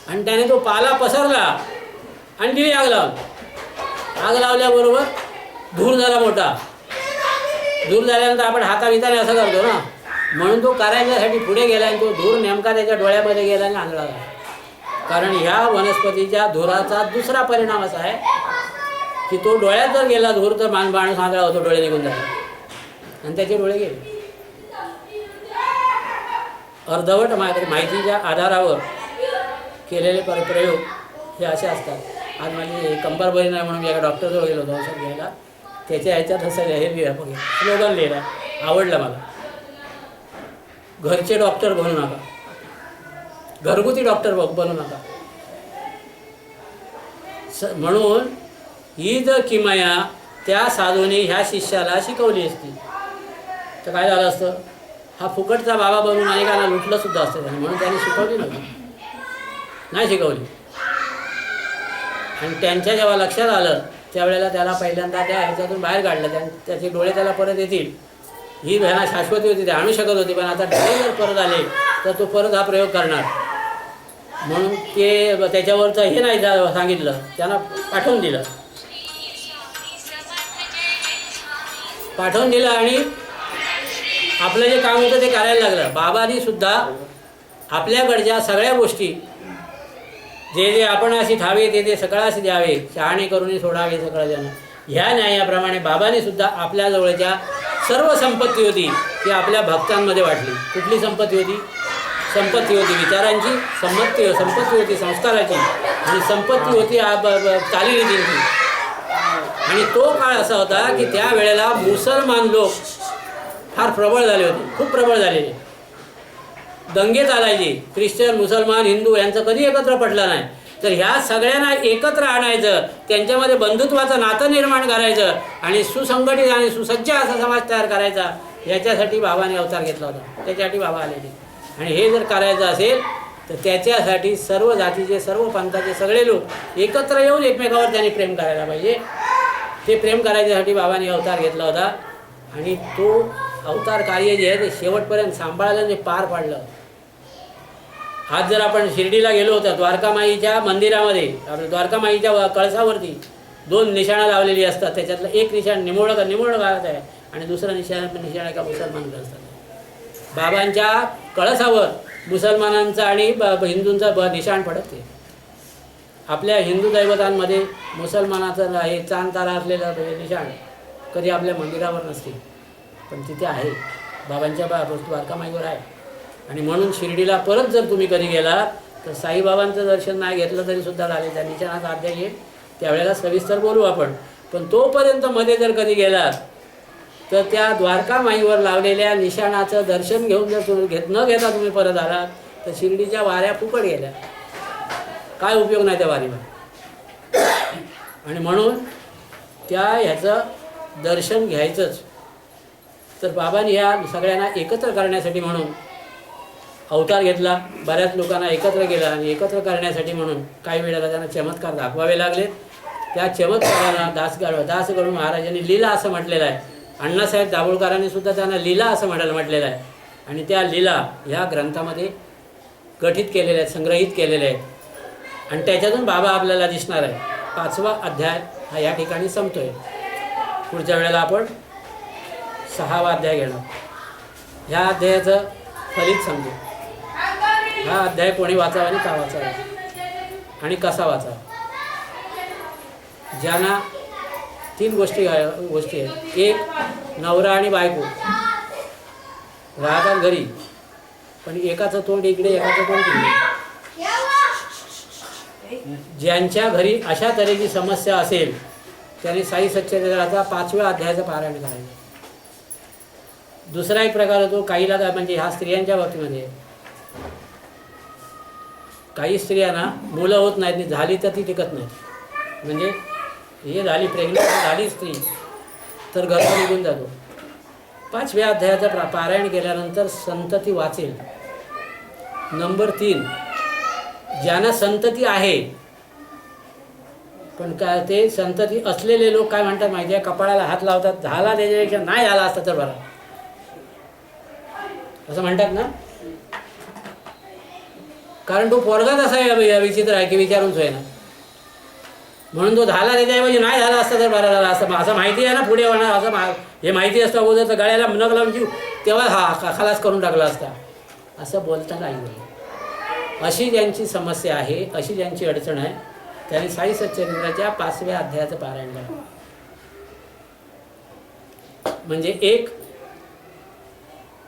Speaker 1: आणि त्याने तो पाला पसरला आणि दिली आग लावून. आग लावल्याबरोबर धूर झाला मोठा. धूर झाल्यानंतर आपण हाताविताने असं करतो ना, म्हणून तो करायच्यासाठी पुढे गेला आणि तो धूर नेमका त्याच्या डोळ्यामध्ये गेला आणि आंधळा झाला. कारण ह्या वनस्पतीच्या धुराचा दुसरा परिणाम असा आहे की तो डोळ्यात जर गेला धूर तर माणूस आंधळा होतो, डोळे निघून जातात आणि त्याचे डोळे गेले. अर्धवट माहितीच्या आधारावर केलेले प्रयोग हे असे असतात. आज माझी कंबर बरी नाही म्हणून मी एका डॉक्टरजवळ गेलो होतो औषध घ्यायला, त्याच्या ह्याच्यात असं हे लिहिलं बघा, स्लोगन लिहिला, आवडलं मला. घरचे डॉक्टर बनू नका, घरगुती डॉक्टर बनू नका. म्हणून ही जर किमया त्या साधूने ह्या शिष्याला शिकवली असती तर काय झालं असतं? हा फुकटचा बाबा बनून अनेकांना लुटलं सुद्धा असतं त्याने, म्हणून त्यांनी शिकवली नाही शिकवली. आणि त्यांच्या जेव्हा लक्षात आलं त्यावेळेला त्याला पहिल्यांदा त्या ह्याच्यातून बाहेर काढलं. त्याचे डोळे त्याला परत येतील ही ह्यांना शाश्वती होती, ते आणू शकत होती, पण आता डोळे जर परत आले तर तो परत हा प्रयोग करणार. म्हणून ते त्याच्यावरचं हे नाही सांगितलं, त्यांना पाठवून दिलं आणि आपलं जे काम होतं ते करायला लागलं. बाबांनी सुद्धा आपल्याकडच्या सगळ्या गोष्टी जे जे आपण अशी ठावे ते ते सगळाशी द्यावे, शहाणे करून सोडावे सगळं जण, ह्या न्यायाप्रमाणे बाबांनी सुद्धा आपल्या जवळच्या सर्व संपत्ती होती ती आपल्या भक्तांमध्ये वाटली. कुठली संपत्ती होती? संपत्ती होती विचारांची, संपत्ती होती संस्काराची, आणि संपत्ती होती चालीरीतींची. आणि तो काळ असा होता की त्या वेळेला मुसलमान लोक फार प्रबळ झाले होते, खूप प्रबळ झालेले. दंगे चालायचे, ख्रिश्चन मुसलमान हिंदू यांचं कधी एकत्र पडलं नाही. तर ह्या सगळ्यांना एकत्र आणायचं, त्यांच्यामध्ये बंधुत्वाचं नातं निर्माण करायचं आणि सुसंघटित आणि सुसज्ज असा समाज तयार करायचा, याच्यासाठी बाबाने अवतार घेतला होता. त्याच्यासाठी बाबा आलेले. आणि हे जर करायचं असेल तर त्याच्यासाठी सर्व जातीचे, सर्व पंथाचे सगळे लोक एकत्र येऊन एकमेकावर त्यांनी प्रेम करायला पाहिजे. ते प्रेम करायच्यासाठी बाबांनी अवतार घेतला होता. आणि तो अवतार कार्य जे आहे ते शेवटपर्यंत सांभाळलं, जे पार पाडलं. आज जर आपण शिर्डीला गेलो होतो, द्वारकामाईच्या मंदिरामध्ये आपल्या द्वारकामाईच्या कळसावरती 2 निशाणा लावलेली असतात. त्याच्यातलं एक निशाण निमुळ गावात आहे आणि दुसरं निशाण एका मुसलमानाचं असतात. बाबांच्या कळसावर मुसलमानांचा आणि हिंदूंचा निशाण फडकते. आपल्या हिंदू दैवतांमध्ये मुसलमानाचं आहे चांद तारा असलेलं निशाण कधी आपल्या मंदिरावर नसते, पण तिथे आहे, बाबांच्या द्वारकामाईवर आहे. आणि म्हणून शिर्डीला परत जर तुम्ही कधी गेलात तर साईबाबांचं दर्शन नाही घेतलं तरी सुद्धा झाले. त्या निशाणाचा अध्याय येईल, त्यावेळेला सविस्तर बोलू आपण. पण तोपर्यंत मध्ये जर कधी गेलात तर त्या द्वारकामाईवर लावलेल्या निशाणाचं दर्शन घेऊन जर तुम्ही न घेता तुम्ही परत आलात तर शिर्डीच्या वाऱ्या फुकट गेल्या, काय उपयोग नाही त्या वारीवर. आणि म्हणून ह्याचं दर्शन घ्यायचंच. तर बाबांनी ह्या सगळ्यांना एकत्र करण्यासाठी म्हणून अवतार घेतला, बऱ्याच लोकांना एकत्र केला. आणि एकत्र करण्यासाठी म्हणून काही वेळेला त्यांना चमत्कार दाखवावे लागले. त्या चमत्कारांना दासगणू महाराजांनी लीला असं म्हटलेलं आहे. अण्णासाहेब दाभोळकरांनी सुद्धा त्यांना लीला असं म्हटलेलं आहे. आणि त्या लीला ह्या ग्रंथामध्ये गठीत केलेल्या आहेत, संग्रहित केलेल्या आहेत. आणि त्याच्यातून बाबा आपल्याला दिसणार आहे. 5वा अध्याय हा या ठिकाणी संपतोय. पुढच्या वेळेला आपण 6वा अध्याय घेणार. ह्या अध्यायाचं फलित सांगतो. हा अध्याय कोणी वाचावा आणि का वाचावा आणि कसा वाचावा. ज्यांना 3 गोष्टी आहेत. एक, नवरा आणि बायको राहतात घरी, पण एकाचं तोंड इकडे एकाचं तोंड तिकडे. ज्यांच्या घरी अशा तऱ्हेची समस्या असेल त्यांनी साई सच्चरित्राचा 5व्या अध्यायाचं पारायण करायचं. दुसरा एक प्रकार होतो काहीला, म्हणजे ह्या स्त्रियांच्या बाबतीमध्ये काही स्त्रियांना मुलं होत नाहीत, झाली तर ती टिकत नाही. म्हणजे हे झाली प्रेग्नंट झाली स्त्री तर गर्भ निघून जातो. 5व्या अध्यायाचं पारायण केल्यानंतर संतती वाचेल. नंबर 3, ज्यांना संतती आहे पण काय ते संतती असलेले लोक काय म्हणतात माहिती आहे, कपाळाला हात लावतात, झाला त्याच्यापेक्षा नाही झाला असता तर बरा, असं म्हणतात ना. कारण तो पोरगाच असा आहे विचित्र आहे की विचारून सोय ना. म्हणून तो झाला त्याच्याऐवजी नाही झाला असता तर बरा झाला असं असं माहिती आहे ना पुढे होणार. असं हे माहिती असतं अगोदर तर गळ्याला नख लावून जीव तेव्हा हा खलास करून टाकला असता, असं बोलता नाही बोलत. अशी ज्यांची समस्या आहे, अशी ज्यांची अडचण आहे, त्यांनी साई सच्चरित्राच्या 5व्या अध्यायाचं पारायण करावं. म्हणजे एक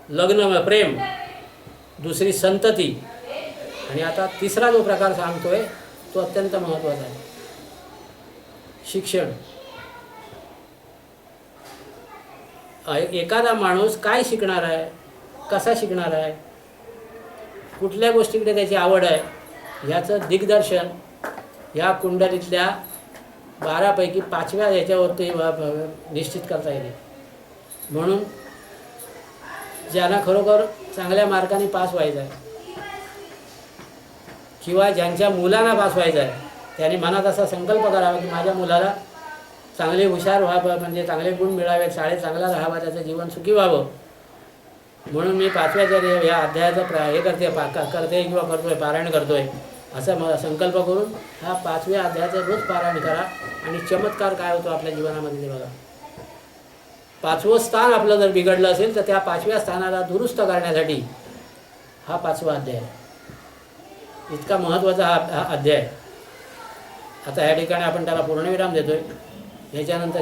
Speaker 1: लग्न प्रेम, दुसरी संतती, आणि आता तिसरा जो प्रकार सांगतोय तो अत्यंत महत्त्वाचा आहे, शिक्षण. एखादा माणूस काय शिकणार आहे, कसा शिकणार आहे, कुठल्या गोष्टीकडे त्याची आवड आहे, ह्याचं दिग्दर्शन ह्या कुंडलीतल्या 12पैकी 5व्या ह्याच्यावरती निश्चित करता येईल. म्हणून ज्यांना खरोखर चांगल्या मार्काने पास व्हायचं आहे किंवा ज्यांच्या मुलांना पास व्हायचं आहे त्यांनी मनात असा संकल्प करावा की माझ्या मुलाला चांगले हुशार व्हावं, म्हणजे चांगले गुण मिळावेत, शाळेत चांगला राहावा, त्याचं जीवन सुखी व्हावं. म्हणून मी 5व्या जरी ह्या अध्यायाचं हे करते किंवा करतोय, पारायण करतोय, असं संकल्प करून ह्या 5व्या अध्यायाचं रोज पारायण करा आणि चमत्कार काय होतो आपल्या जीवनामध्ये ते बघा. पाचवं स्थान आपलं जर बिघडलं असेल तर त्या 5व्या स्थानाला दुरुस्त करण्यासाठी हा 5वा अध्याय आहे. इतका महत्त्वाचा हा अध्याय. आता या ठिकाणी आपण त्याला पूर्णविराम देतोय. याच्यानंतर